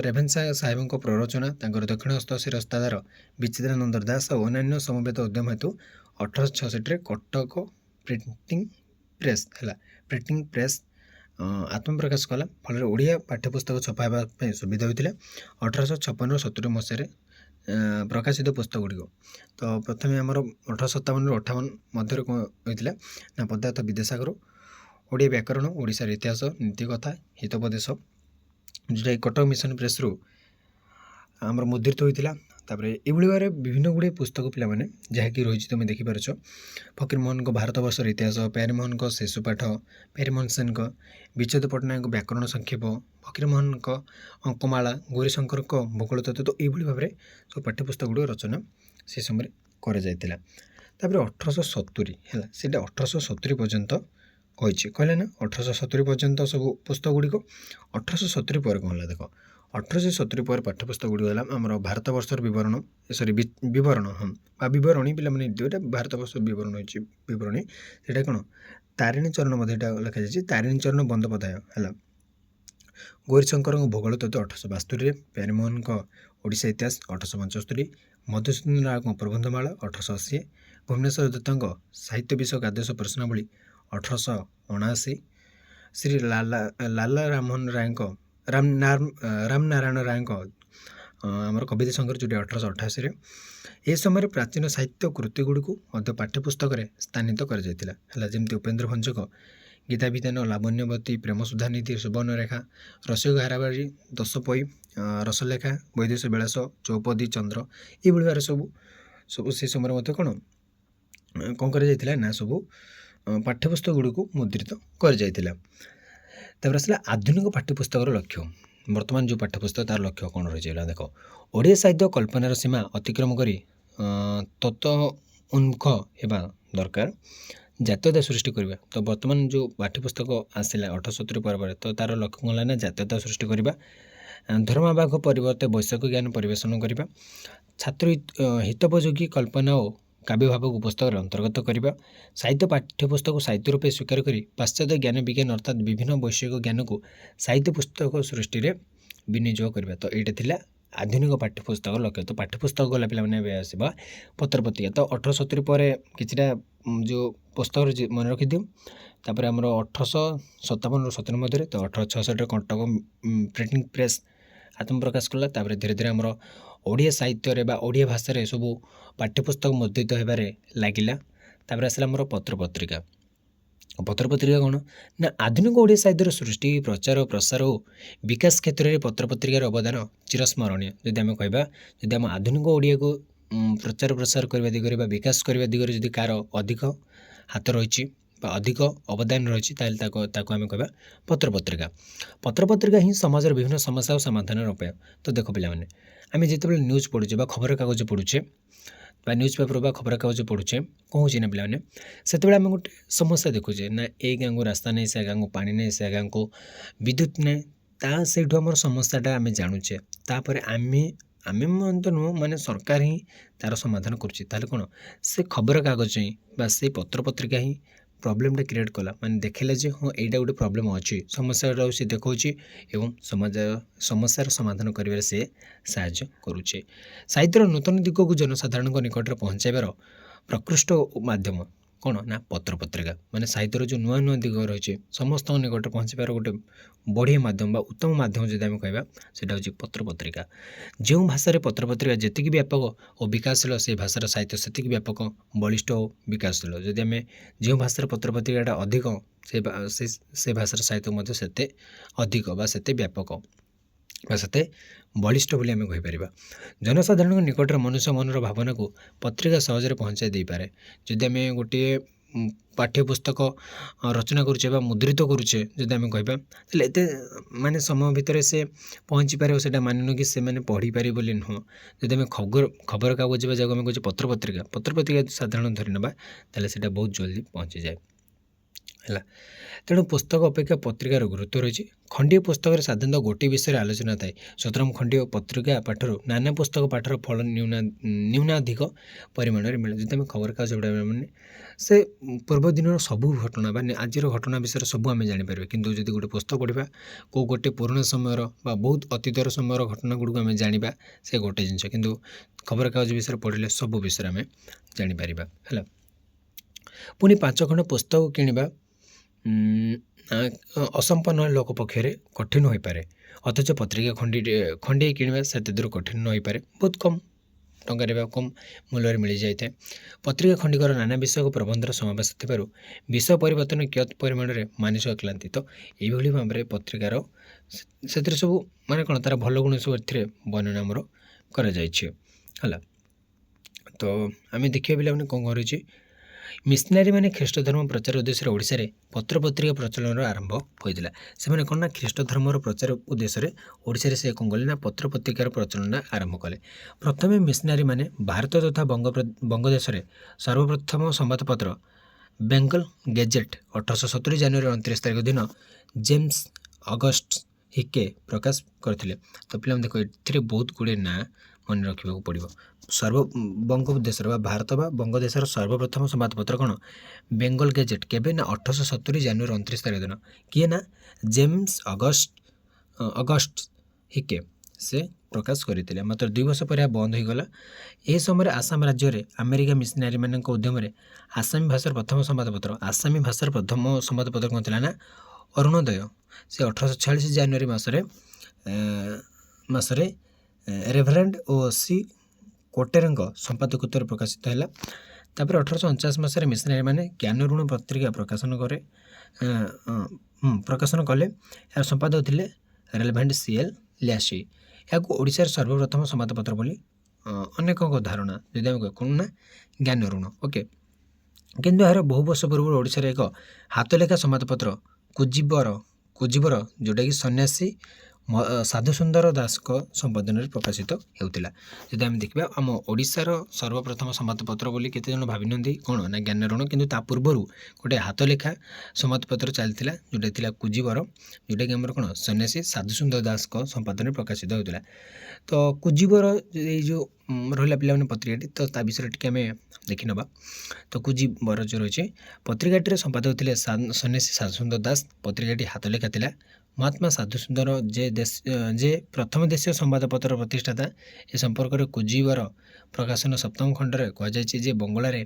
ରେଭେନ୍ସା ସାହେବଙ୍କ ପ୍ରରୋଚନା, ତାଙ୍କର ଦକ୍ଷିଣସ୍ଥ ଶିରସ୍ତାଦାର ବିଚିତ୍ରାନନ୍ଦ ଦାସ ଓ ଅନ୍ୟାନ୍ୟ ସମବେତ ଉଦ୍ୟମ ହେତୁ 1866ରେ କଟକ ପ୍ରିଣ୍ଟିଂ ପ୍ରେସ୍ ଆତ୍ମପ୍ରକାଶ କଲା। ଫଳରେ ଓଡ଼ିଆ ପାଠ୍ୟପୁସ୍ତକ ଛପା ହେବା ପାଇଁ ସୁବିଧା ହୋଇଥିଲା। 1856-70 ମସିହାରେ ପ୍ରକାଶିତ ପୁସ୍ତକ ଗୁଡ଼ିକ ତ ପ୍ରଥମେ ଆମର 1857ରୁ 58 ମଧ୍ୟରେ କ'ଣ ହୋଇଥିଲା ନା ପଦାର୍ଥ ବିଦ୍ୟାସାଗର, ଓଡ଼ିଆ ବ୍ୟାକରଣ, ଓଡ଼ିଶାର ଇତିହାସ, ନୀତିକଥା, ହିତୋପଦେଶ, ଯେଉଁଟାକି କଟକ ମିଶନ ପ୍ରେସ୍ରୁ ଆମର ମୁଦ୍ରିତ ହୋଇଥିଲା। ତାପରେ ଏଇଭଳି ଭାବରେ ବିଭିନ୍ନ ଗୁଡ଼ିଏ ପୁସ୍ତକ ପିଲାମାନେ ଯାହାକି ରହିଛି ତୁମେ ଦେଖିପାରୁଛ। ଫକୀରମୋହନଙ୍କ ଭାରତବର୍ଷର ଇତିହାସ, ପ୍ୟାରୀମୋହନଙ୍କ ଶିଶୁପାଠ, ପ୍ୟାରୀମୋହନ ସେନଙ୍କ ବିଚ୍ଛେଦ ପଟ୍ଟନାୟକଙ୍କ ବ୍ୟାକରଣ ସଂକ୍ଷେପ, ଫକୀରମୋହନଙ୍କ ଅଙ୍କମାଳା, ଗୌରୀଶଙ୍କରଙ୍କ ଭୂଗୋଳ ତତ୍ତ୍ୱ, ତ ଏଇଭଳି ଭାବରେ ସବୁ ପାଠ୍ୟପୁସ୍ତକ ଗୁଡ଼ିକ ରଚନା ସେ ସମୟରେ କରାଯାଇଥିଲା। ତାପରେ 1870 ହେଲା, ସେଇଟା 1870 ପର୍ଯ୍ୟନ୍ତ କହିଛି କହିଲେ ନା 1870 ପର୍ଯ୍ୟନ୍ତ ସବୁ ପୁସ୍ତକ ଗୁଡ଼ିକ। 1870 ପରେ କ'ଣ ହେଲା ଦେଖ 1870 ପରେ ପାଠ୍ୟପୁସ୍ତକ ଗୁଡ଼ିକ ହେଲା ଆମର ଭାରତବର୍ଷର ବିବରଣୀ ପିଲାମାନେ ଯେଉଁଟା ଭାରତବର୍ଷର ବିବରଣୀ ହୋଇଛି ବିବରଣୀ, ସେଇଟା କ'ଣ ତାରିଣୀ ଚରଣ ମଧ୍ୟ ଏଇଟା ଲେଖାଯାଇଛି, ତାରିଣୀ ଚରଣ ବନ୍ଦୋପାଧ୍ୟାୟ ହେଲା। ଗୌରୀଶଙ୍କରଙ୍କ ଭୂଗୋଳ ତତ୍ତ୍ୱ 1862, ପ୍ୟାରୀମୋହନଙ୍କ ଓଡ଼ିଶା ଇତିହାସ 1875, ମଧୁସୂଦନ ରାଓଙ୍କ ପ୍ରବନ୍ଧମାଳା 1880, ଭୁବନେଶ୍ୱର ଦତ୍ତଙ୍କ ସାହିତ୍ୟ ବିଷୟକ ଆଦର୍ଶ ପ୍ରଶ୍ନାବଳୀ 1879, ଶ୍ରୀ ଲାଲା ରାମନାରାୟଣ ରାୟଙ୍କ ଆମର କବିତା ସଂଗ୍ରହ ଯେଉଁଟା 1888ରେ। ଏହି ସମୟରେ ପ୍ରାଚୀନ ସାହିତ୍ୟ କୃତିଗୁଡ଼ିକୁ ମଧ୍ୟ ପାଠ୍ୟପୁସ୍ତକରେ ସ୍ଥାନିତ କରାଯାଇଥିଲା ହେଲା। ଯେମିତି ଉପେନ୍ଦ୍ର ଭଞ୍ଜଙ୍କ ଗୀତାଭିଧାନ, ଲାବଣ୍ୟବତୀ, ପ୍ରେମସୁଧାନିଧି, ସୁବର୍ଣ୍ଣରେଖା, ରସିକ ହାରାବାରୀ, ଦଶପଇ, ରସଲେଖା, ବୈଦେଶ ବିଳାସ, ଚୌପଦୀ ଚନ୍ଦ୍ର, ଏଇଭଳି ଭାବରେ ସବୁ ସେ ସମୟରେ ମଧ୍ୟ କ'ଣ କରାଯାଇଥିଲା ନା ସବୁ ପାଠ୍ୟପୁସ୍ତକ ଗୁଡ଼ିକୁ ମୁଦ୍ରିତ କରାଯାଇଥିଲା। ତାପରେ ଆସିଲା ଆଧୁନିକ ପାଠ୍ୟପୁସ୍ତକର ଲକ୍ଷ୍ୟ। ବର୍ତ୍ତମାନ ଯେଉଁ ପାଠ୍ୟପୁସ୍ତକ ତାର ଲକ୍ଷ୍ୟ କ'ଣ ରହିଛି ଦେଖ ଓଡ଼ିଆ ସାହିତ୍ୟ କଳ୍ପନାର ସୀମା ଅତିକ୍ରମ କରି ତତ୍ତ୍ୱୋନ୍ମୁଖ ହେବା ଦରକାର, ଜାତୀୟତା ସୃଷ୍ଟି କରିବା। ତ ବର୍ତ୍ତମାନ ଯେଉଁ ପାଠ୍ୟପୁସ୍ତକ ଆସିଲା 1870 ପରେ ତ ତାର ଲକ୍ଷ୍ୟ କ'ଣ ହେଲା ନା ଜାତୀୟତା ସୃଷ୍ଟି କରିବା, ଧର୍ମାଭାଗ ପରିବର୍ତ୍ତେ ବୈଷୟିକ ଜ୍ଞାନ ପରିବେଷଣ କରିବା, ଛାତ୍ର ହିତୋପଯୋଗୀ କଳ୍ପନା ଓ କାବ୍ୟଭାବକୁ ପୁସ୍ତକରେ ଅନ୍ତର୍ଗତ କରିବା, ସାହିତ୍ୟ ପାଠ୍ୟପୁସ୍ତକ ସାହିତ୍ୟ ରୂପେ ସ୍ୱୀକାର କରି ପାଶ୍ଚାତ୍ୟ ଜ୍ଞାନ ବିଜ୍ଞାନ ଅର୍ଥାତ୍ ବିଭିନ୍ନ ବୈଷୟିକ ଜ୍ଞାନକୁ ସାହିତ୍ୟ ପୁସ୍ତକ ସୃଷ୍ଟିରେ ବିନିଯୋଗ କରିବା। ତ ଏଇଟା ଥିଲା ଆଧୁନିକ ପାଠ୍ୟପୁସ୍ତକ ଲକ୍ଷ୍ୟ। ତ ପାଠ୍ୟପୁସ୍ତକ ଗଲା ପିଲାମାନେ ଏବେ ଆସିବା ପତ୍ରପତ୍ରିକା। ତ 1870 ପରେ କିଛିଟା ଯେଉଁ ପୁସ୍ତକରେ ମନେ ରଖିଦିଅ। ତାପରେ ଆମର 1857ରୁ 70 ମଧ୍ୟରେ ତ 1866ରେ କଟକ ପ୍ରିଣ୍ଟିଂ ପ୍ରେସ୍ ଆତ୍ମପ୍ରକାଶ କଲା। ତାପରେ ଧୀରେ ଧୀରେ ଆମର ଓଡ଼ିଆ ସାହିତ୍ୟରେ ବା ଓଡ଼ିଆ ଭାଷାରେ ସବୁ ପାଠ୍ୟପୁସ୍ତକ ମୁଦ୍ରିତ ହେବାରେ ଲାଗିଲା। ତାପରେ ଆସିଲା ଆମର ପତ୍ରପତ୍ରିକା। ପତ୍ରପତ୍ରିକା କ'ଣ ନା ଆଧୁନିକ ଓଡ଼ିଆ ସାହିତ୍ୟର ସୃଷ୍ଟି, ପ୍ରଚାର, ପ୍ରସାର ଓ ବିକାଶ କ୍ଷେତ୍ରରେ ପତ୍ରପତ୍ରିକାର ଅବଦାନ ଚିରସ୍ମରଣୀୟ। ଯଦି ଆମେ କହିବା ଯଦି ଆମ ଆଧୁନିକ ଓଡ଼ିଆକୁ ପ୍ରଚାର ପ୍ରସାର କରିବା ଦିଗରେ ବା ବିକାଶ କରିବା ଦିଗରେ ଯଦି କାହାର ଅଧିକ ହାତ ରହିଛି ବା ଅଧିକ ଅବଦାନ ରହିଛି ତାହେଲେ ତାକୁ ଆମେ କହିବା ପତ୍ରପତ୍ରିକା। ପତ୍ରପତ୍ରିକା ହିଁ ସମାଜର ବିଭିନ୍ନ ସମସ୍ୟା ଓ ସମାଧାନର ଉପାୟ। ତ ଦେଖ ପିଲାମାନେ, ଆମେ ଯେତେବେଳେ ନ୍ୟୁଜ୍ ପଢ଼ୁଛେ ବା ଖବରକାଗଜ ପଢ଼ୁଛେ ବା ନ୍ୟୁଜ୍ ପେପର ବା ଖବରକାଗଜ ପଢ଼ୁଛେ, କ'ଣ ହେଉଛି ନା ପିଲାମାନେ, ସେତେବେଳେ ଆମେ ଗୋଟେ ସମସ୍ୟା ଦେଖୁଛେ ନା ଏଇ ଗାଁକୁ ରାସ୍ତା ନାହିଁ, ସେ ଗାଁକୁ ପାଣି ନାହିଁ, ସେ ଗାଁକୁ ବିଦ୍ୟୁତ ନାହିଁ, ସେଇଠୁ ଆମର ସମସ୍ୟାଟା ଆମେ ଜାଣୁଛେ। ତାପରେ ଆମେ ତ ନୁହଁ, ମାନେ ସରକାର ହିଁ ତା'ର ସମାଧାନ କରୁଛି। ତାହେଲେ କ'ଣ, ସେ ଖବରକାଗଜ ହିଁ ବା ସେଇ ପତ୍ରପତ୍ରିକା ହିଁ ପ୍ରୋବ୍ଲେମଟା କ୍ରିଏଟ୍ କଲା, ମାନେ ଦେଖିଲେ ଯେ ହଁ ଏଇଟା ଗୋଟେ ପ୍ରୋବ୍ଲେମ୍ ଅଛି, ସମସ୍ୟାଟାକୁ ସେ ଦେଖାଉଛି ଏବଂ ସମସ୍ୟାର ସମାଧାନ କରିବାରେ ସେ ସାହାଯ୍ୟ କରୁଛେ। ସାହିତ୍ୟର ନୂତନ ଦିଗକୁ ଜନସାଧାରଣଙ୍କ ନିକଟରେ ପହଞ୍ଚାଇବାର ପ୍ରକୃଷ୍ଟ ମାଧ୍ୟମ କ'ଣ ନା ପତ୍ରପତ୍ରିକା। ମାନେ ସାହିତ୍ୟର ଯେଉଁ ନୂଆ ନୂଆ ଦିଗ ରହିଛି ସମସ୍ତଙ୍କ ନିକଟରେ ପହଞ୍ଚିବାର ଗୋଟେ ବଢ଼ିଆ ମାଧ୍ୟମ ବା ଉତ୍ତମ ମାଧ୍ୟମ ଯଦି ଆମେ କହିବା, ସେଇଟା ହେଉଛି ପତ୍ରପତ୍ରିକା। ଯେଉଁ ଭାଷାରେ ପତ୍ରପତ୍ରିକା ଯେତିକି ବ୍ୟାପକ ଓ ବିକାଶଶୀଳ, ସେହି ଭାଷାର ସାହିତ୍ୟ ସେତିକି ବ୍ୟାପକ, ବଳିଷ୍ଠ ଓ ବିକାଶଶୀଳ। ଯଦି ଆମେ ଯେଉଁ ଭାଷାର ପତ୍ରପତ୍ରିକାଟା ଅଧିକ, ସେ ଭାଷାର ସାହିତ୍ୟ ମଧ୍ୟ ସେତେ ଅଧିକ ବା ସେତେ ବ୍ୟାପକ ବା ସେତେ ବଳିଷ୍ଠ ବୋଲି ଆମେ କହିପାରିବା। ଜନସାଧାରଣଙ୍କ ନିକଟରେ ମନୁଷ୍ୟ ମନର ଭାବନାକୁ ପତ୍ରିକା ସହଜରେ ପହଞ୍ଚାଇ ଦେଇପାରେ। ଯଦି ଆମେ ଗୋଟିଏ ପାଠ୍ୟପୁସ୍ତକ ରଚନା କରୁଛେ ବା ମୁଦ୍ରିତ କରୁଛେ ଯଦି ଆମେ କହିବା, ତାହେଲେ ଏତେ ମାନେ ସମୟ ଭିତରେ ସେ ପହଞ୍ଚିପାରିବ, ସେଇଟା ମାନେ ନୁହେଁ କି ସେମାନେ ପଢ଼ିପାରିବେ ବୋଲି ନୁହଁ। ଯଦି ଆମେ ଖବରକାଗଜ ବା ଯାହାକୁ ଆମେ କହୁଛେ ପତ୍ରପତ୍ରିକା ସାଧାରଣ ଧରି ନେବା, ତାହେଲେ ସେଇଟା ବହୁତ ଜଲ୍ଦି ପହଞ୍ଚିଯାଏ ହେଲା। ତେଣୁ ପୁସ୍ତକ ଅପେକ୍ଷା ପତ୍ରିକାର ଗୁରୁତ୍ୱ ରହିଛି। ଖଣ୍ଡିଏ ପୁସ୍ତକରେ ସାଧାରଣତଃ ଗୋଟିଏ ବିଷୟରେ ଆଲୋଚନା ଥାଏ, ସୁତରାଂ ଖଣ୍ଡିଏ ପତ୍ରିକା ପାଠରୁ ନାନା ପୁସ୍ତକ ପାଠର ଫଳ ନ୍ୟୁନାଧିକ ପରିମାଣରେ ମିଳେ। ଯଦି ଆମେ ଖବରକାଗଜ ପଢ଼ିବା, ମାନେ ସେ ପୂର୍ବ ଦିନର ସବୁ ଘଟଣା ବା ଆଜିର ଘଟଣା ବିଷୟରେ ସବୁ ଆମେ ଜାଣିପାରିବା, କିନ୍ତୁ ଯଦି ଗୋଟେ ପୁସ୍ତକ ପଢ଼ିବା, କେଉଁ ଗୋଟେ ପୁରୁଣା ସମୟର ବା ବହୁତ ଅତୀତର ସମୟର ଘଟଣା ଗୁଡ଼ିକୁ ଆମେ ଜାଣିବା, ସେ ଗୋଟେ ଜିନିଷ। କିନ୍ତୁ ଖବରକାଗଜ ବିଷୟରେ ପଢ଼ିଲେ ସବୁ ବିଷୟରେ ଆମେ ଜାଣିପାରିବା ହେଲା। ପୁଣି 5 ଖଣ୍ଡ ପୁସ୍ତକ କିଣିବା ଅସମ୍ପନ୍ନ ଲୋକ ପକ୍ଷରେ କଠିନ ହୋଇପାରେ, ଅଥଚ ପତ୍ରିକା ଖଣ୍ଡିଏ କିଣିବା ସେତେ ଦୂର କଠିନ ନ ହୋଇପାରେ, ବହୁତ କମ୍ ଟଙ୍କାରେ ବା କମ୍ ମୂଲ୍ୟରେ ମିଳିଯାଇଥାଏ। ପତ୍ରିକା ଖଣ୍ଡିକର ନାନା ବିଷୟକୁ ପ୍ରବନ୍ଧର ସମାବେଶ ଥିବାରୁ ବିଷୟ ପରିବର୍ତ୍ତନ କିୟତ୍ ପରିମାଣରେ ମାନସିକ କ୍ଲାନ୍ତି। ତ ଏଇଭଳି ଭାବରେ ପତ୍ରିକାର ସେଥିରେ ସବୁ ମାନେ କ'ଣ, ତା'ର ଭଲ ଗୁଣ ସବୁ ଏଥିରେ ବର୍ଣ୍ଣନା ଆମର କରାଯାଇଛି ହେଲା। ତ ଆମେ ଦେଖିବା ପିଲାମାନେ କ'ଣ କରୁଛି, ମିଶନାରୀମାନେ ଖ୍ରୀଷ୍ଟ ଧର୍ମ ପ୍ରଚାର ଉଦ୍ଦେଶ୍ୟରେ ଓଡ଼ିଶାରେ ପତ୍ରପତ୍ରିକା ପ୍ରଚଳନର ଆରମ୍ଭ ହୋଇଥିଲା। ସେମାନେ କ'ଣ ନା ଖ୍ରୀଷ୍ଟ ଧର୍ମର ପ୍ରଚାର ଉଦ୍ଦେଶ୍ୟରେ ଓଡ଼ିଶାରେ ସେ କ'ଣ କଲେ ନା ପତ୍ରପତ୍ରିକାର ପ୍ରଚଳନ ଆରମ୍ଭ କଲେ। ପ୍ରଥମେ ମିଶନାରୀମାନେ ଭାରତ ତଥା ବଙ୍ଗ ଦେଶରେ ସର୍ବପ୍ରଥମ ସମ୍ବାଦପତ୍ର ବେଙ୍ଗଲ ଗେଜେଟ୍ 1870 ଜାନୁଆରୀ 29 ତାରିଖ ଦିନ ଜେମ୍ସ ଅଗଷ୍ଟ ହିକେ ପ୍ରକାଶ କରିଥିଲେ। ତ ପିଲାମାନେ ଦେଖ, ଏଥିରେ ବହୁତ ଗୁଡ଼ିଏ ନାଁ ମନେ ରଖିବାକୁ ପଡ଼ିବ। ବଙ୍ଗ ଦେଶର ବା ଭାରତ ବା ବଙ୍ଗ ଦେଶର ସର୍ବପ୍ରଥମ ସମ୍ବାଦପତ୍ର କ'ଣ, ବେଙ୍ଗଲ ଗେଜେଟ୍। କେବେ ନା 1870 ଜାନୁଆରୀ 29 ତାରିଖ ଦିନ। କିଏ ନା ଜେମ୍ସ ଅଗଷ୍ଟ ହିକେ ସେ ପ୍ରକାଶ କରିଥିଲେ। ମାତ୍ର 2 ବର୍ଷ ପରେ ଏହା ବନ୍ଦ ହୋଇଗଲା। ଏହି ସମୟରେ ଆସାମ ରାଜ୍ୟରେ ଆମେରିକା ମିଶନାରୀମାନଙ୍କ ଉଦ୍ୟମରେ ଆସାମୀ ଭାଷାର ପ୍ରଥମ ସମ୍ବାଦପତ୍ର କ'ଣ ଥିଲା ନା ଅରୁଣୋଦୟ। ସେ 1846 ଜାନୁଆରୀ ମାସରେ ରେଭରେଣ୍ଡ ଓ ସି କୋଟେରଙ୍କ ସମ୍ପାଦକତ୍ୱରେ ପ୍ରକାଶିତ ହେଲା। ତାପରେ 1849 ମସିହାରେ ମିଶନାରୀମାନେ ଜ୍ଞାନ ଋଣ ପତ୍ରିକା ପ୍ରକାଶନ କଲେ। ଏହାର ସମ୍ପାଦକ ଥିଲେ ରେଭରେଣ୍ଡ ସିଏଲ୍ ଲ୍ୟାସି। ଏହାକୁ ଓଡ଼ିଶାର ସର୍ବପ୍ରଥମ ସମ୍ବାଦପତ୍ର ବୋଲି ଅନେକଙ୍କ ଧାରଣା। ଯଦି ଆମେ କ'ଣ ନା ଜ୍ଞାନ ଋଣ, ଓକେ। କିନ୍ତୁ ଏହାର ବହୁ ବର୍ଷ ପୂର୍ବରୁ ଓଡ଼ିଶାରେ ଏକ ହାତଲେଖା ସମ୍ବାଦପତ୍ର କୁଜିବର ଯେଉଁଟାକି ସନ୍ନ୍ୟାସୀ ସାଧୁସୁନ୍ଦର ଦାସଙ୍କ ସମ୍ପାଦନାରେ ପ୍ରକାଶିତ ହେଉଥିଲା। ଯଦି ଆମେ ଦେଖିବା, ଆମ ଓଡ଼ିଶାର ସର୍ବପ୍ରଥମ ସମ୍ବାଦପତ୍ର ବୋଲି କେତେ ଜଣ ଭାବିନିଅନ୍ତି କ'ଣ ନା ଜ୍ଞାନ ଋଣ, କିନ୍ତୁ ତା ପୂର୍ବରୁ ଗୋଟେ ହାତଲେଖା ସମ୍ବାଦପତ୍ର ଚାଲିଥିଲା ଯେଉଁଟା ଥିଲା କୁଜିବର, ଯେଉଁଟାକି ଆମର କ'ଣ ସନ୍ନ୍ୟାସୀ ସାଧୁସୁନ୍ଦର ଦାସଙ୍କ ସମ୍ପାଦନାରେ ପ୍ରକାଶିତ ହେଉଥିଲା। ତ କୁଜିବର ଏଇ ଯେଉଁ ରହିଲା ପିଲାମାନେ ପତ୍ରିକାଟି, ତ ତା ବିଷୟରେ ଟିକେ ଆମେ ଦେଖିନେବା। ତ କୁଜିବର ଯେଉଁ ରହିଛି, ପତ୍ରିକାଟିର ସମ୍ପାଦକ ଥିଲେ ସନ୍ନ୍ୟାସୀ ସାଧୁସୁନ୍ଦର ଦାସ। ପତ୍ରିକାଟି ହାତଲେଖା ଥିଲା। ମହାତ୍ମା ସାଧୁସୁନ୍ଦର ଯେ ପ୍ରଥମ ଦେଶୀୟ ସମ୍ବାଦପତ୍ର ପ୍ରତିଷ୍ଠାତା। ଏ ସମ୍ପର୍କରେ କୁଜିବର ପ୍ରକାଶନ 7ମ ଖଣ୍ଡରେ କୁହାଯାଇଛି ଯେ ବଙ୍ଗଳାରେ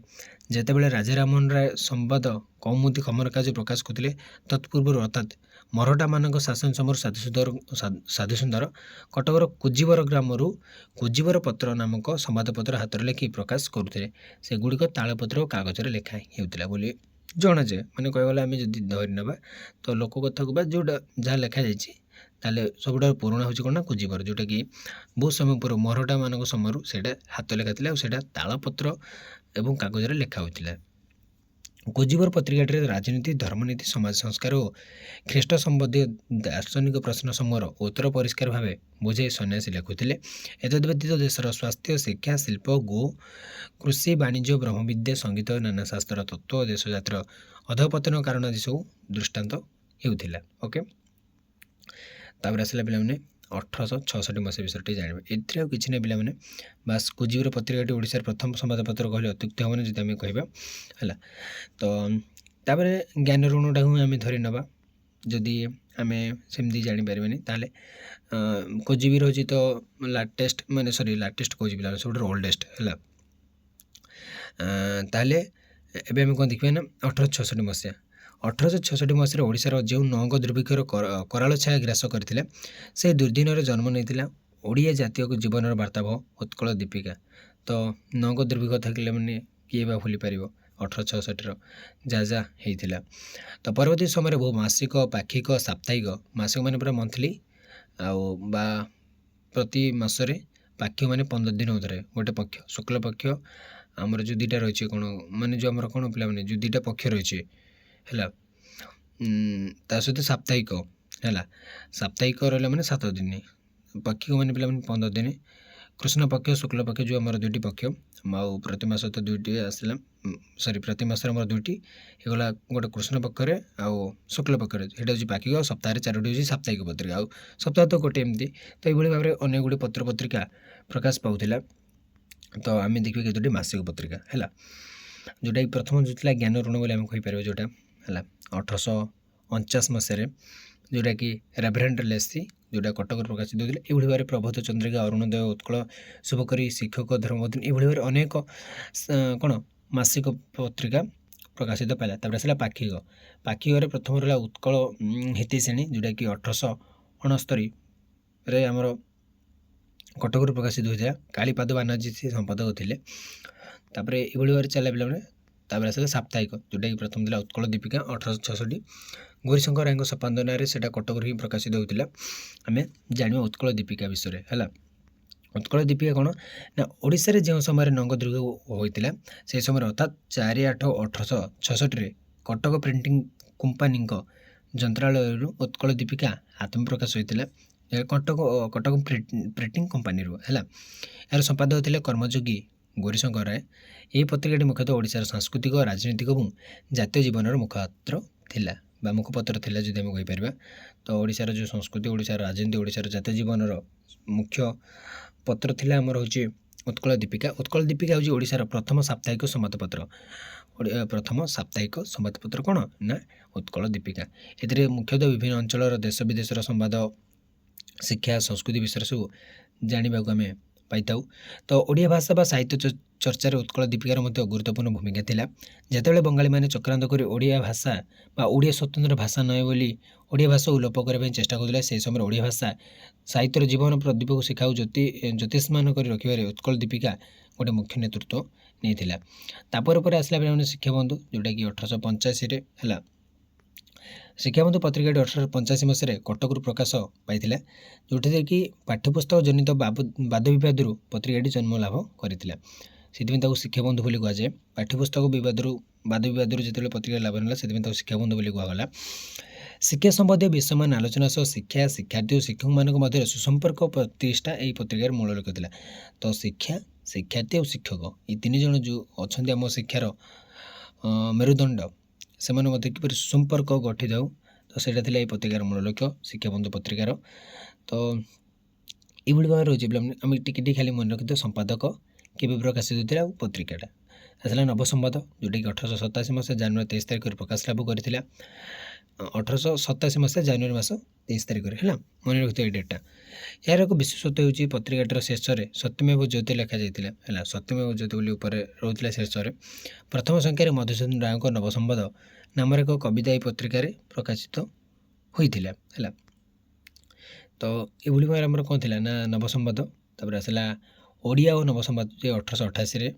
ଯେତେବେଳେ ରାଜା ରାମମୋହନ ରାୟ ସମ୍ବାଦ କୌମୁଦୀ ଖବରକାଗଜ ପ୍ରକାଶ କରୁଥିଲେ, ତତ୍ପୂର୍ବରୁ ଅର୍ଥାତ୍ ମରହଟ୍ଟାମାନଙ୍କ ଶାସନ ସମୟରୁ ସାଧୁସୁନ୍ଦର କଟକର କୁଜିବର ଗ୍ରାମରୁ କୁଜିବର ପତ୍ର ନାମକ ସମ୍ବାଦପତ୍ର ହାତରେ ଲେଖି ପ୍ରକାଶ କରୁଥିଲେ। ସେଗୁଡ଼ିକ ତାଳପତ୍ର ଓ କାଗଜରେ ଲେଖା ହେଉଥିଲା ବୋଲି ଜଣାଯାଏ। ମାନେ କହିବାକୁ ଗଲେ ଆମେ ଯଦି ଧରି ନେବା, ତ ଲୋକ କଥାକୁ ବା ଯେଉଁଟା ଯାହା ଲେଖାଯାଇଛି ତାହେଲେ ସବୁଠାରୁ ପୁରୁଣା ହେଉଛି କ'ଣ ନା କୁଜିବର, ଯେଉଁଟାକି ବହୁତ ସମୟ ପୂର୍ବରୁ ମରହଟାମାନଙ୍କ ସମୟରୁ ସେଇଟା ହାତ ଲେଖା ଥିଲା ଆଉ ସେଇଟା ତାଳପତ୍ର ଏବଂ କାଗଜରେ ଲେଖା ହୋଇଥିଲା। କୁଜିବର ପତ୍ରିକାଟିରେ ରାଜନୀତି, ଧର୍ମନୀତି, ସମାଜ ସଂସ୍କାର ଓ ଖ୍ରୀଷ୍ଟ ସମ୍ବନ୍ଧୀୟ ଦାର୍ଶନିକ ପ୍ରଶ୍ନ ସମୂହର ଉତ୍ତର ପରିଷ୍କାର ଭାବେ ବୁଝାଇ ସନ୍ନ୍ୟାସୀ ଲେଖୁଥିଲେ। ଏତଦ୍‌ବ୍ୟତୀତ ଦେଶର ସ୍ୱାସ୍ଥ୍ୟ, ଶିକ୍ଷା, ଶିଳ୍ପ, ଗୋ, କୃଷି, ବାଣିଜ୍ୟ, ବ୍ରହ୍ମବିଦ୍ୟା, ସଙ୍ଗୀତ, ନାନା ଶାସ୍ତ୍ର, ତତ୍ତ୍ୱ ଓ ଦେଶଜାତିର ଅଧଃପତନ କାରଣ ଆଦି ସବୁ ଦୃଷ୍ଟାନ୍ତ ହେଉଥିଲା। ଓକେ, ତାପରେ ଆସିଲା ପିଲାମାନେ 1866 ମସିହା ବିଷୟରେ ଟିକେ ଜାଣିବେ। ଏଥିରେ ଆଉ କିଛି ନାହିଁ ପିଲାମାନେ, ବାସ୍ କୁଜିବର ପତ୍ରିକାଟି ଓଡ଼ିଶାର ପ୍ରଥମ ସମ୍ବାଦପତ୍ର କହିଲେ ଅତ୍ୟୁକ୍ତି ହେବନି ଯଦି ଆମେ କହିବା ହେଲା। ତ ତାପରେ ଜ୍ଞାନ ଋଣଟାକୁ ଆମେ ଧରି ନେବା, ଯଦି ଆମେ ସେମିତି ଜାଣିପାରିବାନି ତାହେଲେ କୁଜିବର ହେଉଛି ତ ଲାଟେଷ୍ଟ କହୁଛି ପିଲାମାନେ ସବୁଠାରୁ ଓଲ୍ଡେଷ୍ଟ ହେଲା। ତାହେଲେ ଏବେ ଆମେ କ'ଣ ଦେଖିବା ନା 1866 ମସିହା 1866 ମସିହାରେ ଓଡ଼ିଶାର ଯେଉଁ ନଅଙ୍କ ଦୁର୍ଭିକ୍ଷର କରାଳ ଛାୟା ଗ୍ରାସ କରିଥିଲେ ସେ ଦୁର୍ଦ୍ଦିନରେ ଜନ୍ମ ନେଇଥିଲା ଓଡ଼ିଆ ଜାତୀୟ ଜୀବନର ବାର୍ତ୍ତାବହ ଉତ୍କଳ ଦୀପିକା। ତ ନଅଙ୍କ ଦୁର୍ଭିକ୍ଷ ଥାକିଲେ ମାନେ କିଏ ବା ଭୁଲିପାରିବ 1866ର ଯାହା ହେଇଥିଲା। ତ ପରବର୍ତ୍ତୀ ସମୟରେ ବହୁ ମାସିକ, ପାକ୍ଷିକ, ସାପ୍ତାହିକ, ମାସିକ ମାନେ ପୁରା ମନ୍ଥଲି ଆଉ ବା ପ୍ରତି ମାସରେ, ପାକ୍ଷିକ ମାନେ 15 ଦିନ ଥରେ ଗୋଟେ ପକ୍ଷ, ଶୁକ୍ଳ ପକ୍ଷ ଆମର ଯେଉଁ ଦୁଇଟା ରହିଛି କ'ଣ ମାନେ ଯେଉଁ ଆମର କ'ଣ ପିଲାମାନେ ଯେଉଁ ଦୁଇଟା ପକ୍ଷ ରହିଛି ହେଲା, ତା ସହିତ ସାପ୍ତାହିକ ହେଲା, ସାପ୍ତାହିକ ରହିଲା ମାନେ 7 ଦିନ, ପାକ୍ଷିକ ମାନେ ପିଲାମାନେ 15 ଦିନ, କୃଷ୍ଣ ପକ୍ଷ, ଶୁକ୍ଳ ପକ୍ଷ ଯେଉଁ ଆମର ଦୁଇଟି ପକ୍ଷ, ଆଉ ପ୍ରତି ମାସ ତ ଦୁଇଟି ଆସିଲା, ପ୍ରତି ମାସରେ ଆମର ଦୁଇଟି ହେଇଗଲା, ଗୋଟେ କୃଷ୍ଣ ପକ୍ଷରେ ଆଉ ଶୁକ୍ଳ ପକ୍ଷରେ, ସେଇଟା ହେଉଛି ପାକ୍ଷିକ, ଆଉ ସପ୍ତାହରେ 4ଟି ହେଉଛି ସାପ୍ତାହିକ ପତ୍ରିକା, ଆଉ ସପ୍ତାହ ତ ଗୋଟେ ଏମିତି। ତ ଏଇଭଳି ଭାବରେ ଅନେକ ଗୁଡ଼ିଏ ପତ୍ରିକା ପ୍ରକାଶ ପାଉଥିଲା। ତ ଆମେ ଦେଖିବା କେତୋଟି ମାସିକ ପତ୍ରିକା ହେଲା, ଯେଉଁଟାକି ପ୍ରଥମ ଯେଉଁ ଥିଲା ଜ୍ଞାନ ଋଣ ବୋଲି ଆମେ କହିପାରିବା, ଯେଉଁଟା ହେଲା 1849 ମସିହାରେ, ଯେଉଁଟାକି ରେଭରେଣ୍ଡ ଲେସି ଯେଉଁଟା କଟକରେ ପ୍ରକାଶିତ ହେଉଥିଲେ। ଏଇଭଳି ଭାବରେ ପ୍ରବୋଧ ଚନ୍ଦ୍ରିକା, ଅରୁଣୋଦୟ, ଉତ୍କଳ ଶୁଭକରୀ, ଶିକ୍ଷକ, ଧର୍ମପତ୍ନୀ, ଏଇଭଳି ଭାବରେ ଅନେକ କ'ଣ ମାସିକ ପତ୍ରିକା ପ୍ରକାଶିତ ପାଇଲା। ତାପରେ ଆସିଲା ପାକ୍ଷିକରେ ପ୍ରଥମ ରହିଲା ଉତ୍କଳ ହିତୈଷିଣୀ, ଯେଉଁଟାକି 1869ରେ ଆମର କଟକରୁ ପ୍ରକାଶିତ ହୋଇଥିଲା। କାଳୀପାଦ ବାନାର୍ଜୀ ସେ ସମ୍ପାଦକ ଥିଲେ। ତାପରେ ଏଇଭଳି ଭାବରେ ଚାଲିଲା ପିଲାମାନେ। ତାପରେ ଆସିଲା ସାପ୍ତାହିକ, ଯେଉଁଟାକି ପ୍ରଥମ ଥିଲା ଉତ୍କଳ ଦୀପିକା 1866, ଗୌରୀଶଙ୍କର ରାୟଙ୍କ ସମ୍ପାଦନାରେ ସେଇଟା କଟକରୁ ହିଁ ପ୍ରକାଶିତ ହେଉଥିଲା। ଆମେ ଜାଣିବା ଉତ୍କଳ ଦୀପିକା ବିଷୟରେ ହେଲା। ଉତ୍କଳ ଦୀପିକା କ'ଣ ନା ଓଡ଼ିଶାରେ ଯେଉଁ ସମୟରେ ନଙ୍ଗ ଦୁର୍ଭିକ୍ଷ ହୋଇଥିଲା ସେହି ସମୟରେ ଅର୍ଥାତ୍ 4/8/1866ରେ କଟକ ପ୍ରିଣ୍ଟିଂ କମ୍ପାନୀଙ୍କ ଯନ୍ତ୍ରାଳୟରୁ ଉତ୍କଳ ଦୀପିକା ଆତ୍ମପ୍ରକାଶ ହୋଇଥିଲା। କଟକ ପ୍ରିଣ୍ଟିଂ କମ୍ପାନୀରୁ ହେଲା। ଏହାର ସମ୍ପାଦକ ଥିଲେ କର୍ମଯୋଗୀ ଗୌରୀଶଙ୍କର ରାୟ। ଏହି ପତ୍ରିକାଟି ମୁଖ୍ୟତଃ ଓଡ଼ିଶାର ସାଂସ୍କୃତିକ, ରାଜନୈତିକ ଏବଂ ଜାତୀୟ ଜୀବନର ମୁଖପତ୍ର ଥିଲା ଯଦି ଆମେ କହିପାରିବା। ତ ଓଡ଼ିଶାର ଯେଉଁ ସଂସ୍କୃତି, ଓଡ଼ିଶାର ରାଜନୀତି, ଓଡ଼ିଶାର ଜାତୀୟ ଜୀବନର ମୁଖ୍ୟ ପତ୍ର ଥିଲା ଆମର ହେଉଛି ଉତ୍କଳ ଦୀପିକା। ଉତ୍କଳ ଦୀପିକା ହେଉଛି ଓଡ଼ିଶାର ପ୍ରଥମ ସାପ୍ତାହିକ ସମ୍ବାଦପତ୍ର। କ'ଣ ନା ଉତ୍କଳ ଦୀପିକା। ଏଥିରେ ମୁଖ୍ୟତଃ ବିଭିନ୍ନ ଅଞ୍ଚଳର ଦେଶ ବିଦେଶର ସମ୍ବାଦ, ଶିକ୍ଷା, ସଂସ୍କୃତି ବିଷୟରେ ସବୁ ଜାଣିବାକୁ ଆମେ ପାଇଥାଉ। ତ ଓଡ଼ିଆ ଭାଷା ବା ସାହିତ୍ୟ ଚର୍ଚ୍ଚାରେ ଉତ୍କଳ ଦୀପିକାର ମଧ୍ୟ ଗୁରୁତ୍ୱପୂର୍ଣ୍ଣ ଭୂମିକା ଥିଲା। ଯେତେବେଳେ ବଙ୍ଗାଳୀମାନେ ଚକ୍ରାନ୍ତ କରି ଓଡ଼ିଆ ଭାଷା ବା ଓଡ଼ିଆ ସ୍ୱତନ୍ତ୍ର ଭାଷା ନୁହେଁ ବୋଲି ଓଡ଼ିଆ ଭାଷାକୁ ଲୋପ କରିବା ପାଇଁ ଚେଷ୍ଟା କରୁଥିଲେ, ସେହି ସମୟରେ ଓଡ଼ିଆ ଭାଷା ସାହିତ୍ୟର ଜୀବନ ପ୍ରଦୀପକୁ ଶିଖାଉ ଜ୍ୟୋତିଷମାନ କରି ରଖିବାରେ ଉତ୍କଳ ଦୀପିକା ଗୋଟେ ମୁଖ୍ୟ ନେତୃତ୍ୱ ନେଇଥିଲା। ତାପରେ ପରେ ଆସିଲା ପିଲାମାନେ ଶିକ୍ଷାବନ୍ଧୁ, ଯେଉଁଟାକି 1885ରେ ହେଲା। ଶିକ୍ଷାବନ୍ଧୁ ପତ୍ରିକାଟି 1885 ମସିହାରେ କଟକରୁ ପ୍ରକାଶ ପାଇଥିଲା, ଯେଉଁଥିରେ କି ପାଠ୍ୟପୁସ୍ତକ ଜନିତ ବାଦବିବାଦରୁ ପତ୍ରିକାଟି ଜନ୍ମ ଲାଭ କରିଥିଲା। ସେଥିପାଇଁ ତାକୁ ଶିକ୍ଷାବନ୍ଧୁ ବୋଲି କୁହାଯାଏ। ପାଠ୍ୟପୁସ୍ତକ ବାଦବିବାଦରୁ ଯେତେବେଳେ ପତ୍ରିକା ଲାଭ ନେଲା, ସେଥିପାଇଁ ତାକୁ ଶିକ୍ଷାବନ୍ଧୁ ବୋଲି କୁହାଗଲା। ଶିକ୍ଷା ସମ୍ବନ୍ଧୀୟ ବିଷୟମାନ ଆଲୋଚନା ସହ ଶିକ୍ଷା, ଶିକ୍ଷାର୍ଥୀ ଓ ଶିକ୍ଷକମାନଙ୍କ ମଧ୍ୟରେ ସୁସମ୍ପର୍କ ପ୍ରତିଷ୍ଠା ଏହି ପତ୍ରିକାର ମୂଳ ଲକ୍ଷ୍ୟ ଥିଲା। ତ ଶିକ୍ଷା, ଶିକ୍ଷାର୍ଥୀ ଆଉ ଶିକ୍ଷକ, ଏଇ 3 ଜଣ ଯେଉଁ ଅଛନ୍ତି ଆମ ଶିକ୍ଷାର ମେରୁଦଣ୍ଡ, ସେମାନେ ମଧ୍ୟ କିପରି ସୁସମ୍ପର୍କ ଗଠିଥାଉ, ତ ସେଇଟା ଥିଲା ଏହି ପତ୍ରିକାର ମୂଳ ଲକ୍ଷ୍ୟ, ଶିକ୍ଷାବନ୍ଧୁ ପତ୍ରିକାର। ତ ଏଇଭଳି ଭାବରେ ରହିଛି ପିଲାମାନେ। ଆମେ ଟିକେ ଖାଲି ମନେ ରଖିଥାଉ ସମ୍ପାଦକ କେବେ ପ୍ରକାଶିତ ହୋଇଥିଲା ଆଉ ପତ୍ରିକାଟା ଆସିଲା ନବସମ୍ବାଦ, ଯେଉଁଟାକି 1887 ମସିହା ଜାନୁଆରୀ 23 ତାରିଖରେ ପ୍ରକାଶ ଲାଭ କରିଥିଲା। 1887 ମସିହା ଜାନୁଆରୀ ମାସ 23 ତାରିଖରେ ହେଲା, ମନେ ରଖିଥାଉ ଏଇ ଡେଟ୍ଟା। ଏହାର ଏକ ବିଶେଷତ୍ୱ ହେଉଛି ପତ୍ରିକାଟିର ଶେଷରେ ସତ୍ୟମେବ ଜ୍ୟୋତି ଲେଖାଯାଇଥିଲା ହେଲା। ସତ୍ୟମେବ ଜ୍ୟୋତି ବୋଲି ଉପରେ ରହୁଥିଲା ଶେଷରେ। ପ୍ରଥମ ସଂଖ୍ୟାରେ ମଧୁସୂଦନ ରାୟଙ୍କ ନବସମ୍ବାଦ ନାମରେ ଏକ କବିତା ଏହି ପତ୍ରିକାରେ ପ୍ରକାଶିତ ହୋଇଥିଲା ହେଲା। ତ ଏଭଳି ଭାବରେ ଆମର କ'ଣ ଥିଲା ନା ନବସମ୍ବାଦ। ତାପରେ ଆସିଲା ଓଡ଼ିଆ ଓ ନବସମ୍ବାଦ 1888ରେ।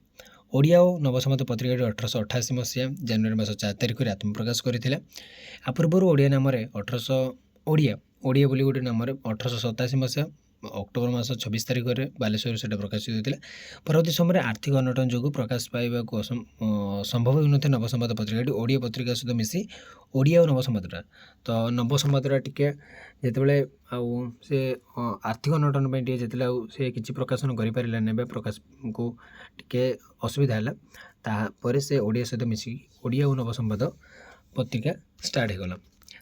ଓଡ଼ିଆ ଓ ନବସମ୍ବାଦ ପତ୍ରିକାଟି 1888 ମସିହା ଜାନୁଆରୀ ମାସ 4 ତାରିଖରେ ଆତ୍ମପ୍ରକାଶ କରିଥିଲା। ଆ ପୂର୍ବରୁ ଓଡ଼ିଆ ନାମରେ ଓଡ଼ିଆ ଓଡ଼ିଆ ବୋଲି ଗୋଟେ ନାମରେ 1887 ମସିହା ଅକ୍ଟୋବର ମାସ 26 ତାରିଖରେ ବାଲେଶ୍ୱରରୁ ସେଇଟା ପ୍ରକାଶିତ ହୋଇଥିଲା। ପରବର୍ତ୍ତୀ ସମୟରେ ଆର୍ଥିକ ଅନଟନ ଯୋଗୁଁ ପ୍ରକାଶ ପାଇବାକୁ ସମ୍ଭବ ହୋଇନଥିଲା ନବସମ୍ବାଦ ପତ୍ରିକାଟି ଓଡ଼ିଆ ପତ୍ରିକା ସହିତ ମିଶି ଓଡ଼ିଆ ଆଉ ନବସମ୍ବାଦଟା। ତ ନବସମ୍ବାଦଟା ଟିକେ ଯେତେବେଳେ ଆଉ ସେ ଆର୍ଥିକ ଅନଟନ ପାଇଁ ଟିକେ ଯେତେବେଳେ ଆଉ ସେ କିଛି ପ୍ରକାଶନ କରିପାରିଲାନି ବା ପ୍ରକାଶକୁ ଟିକେ ଅସୁବିଧା ହେଲା, ତାପରେ ସେ ଓଡ଼ିଆ ସହିତ ମିଶିକି ଓଡ଼ିଆ ଆଉ ନବସମ୍ବାଦ ପତ୍ରିକା ଷ୍ଟାର୍ଟ ହୋଇଗଲା।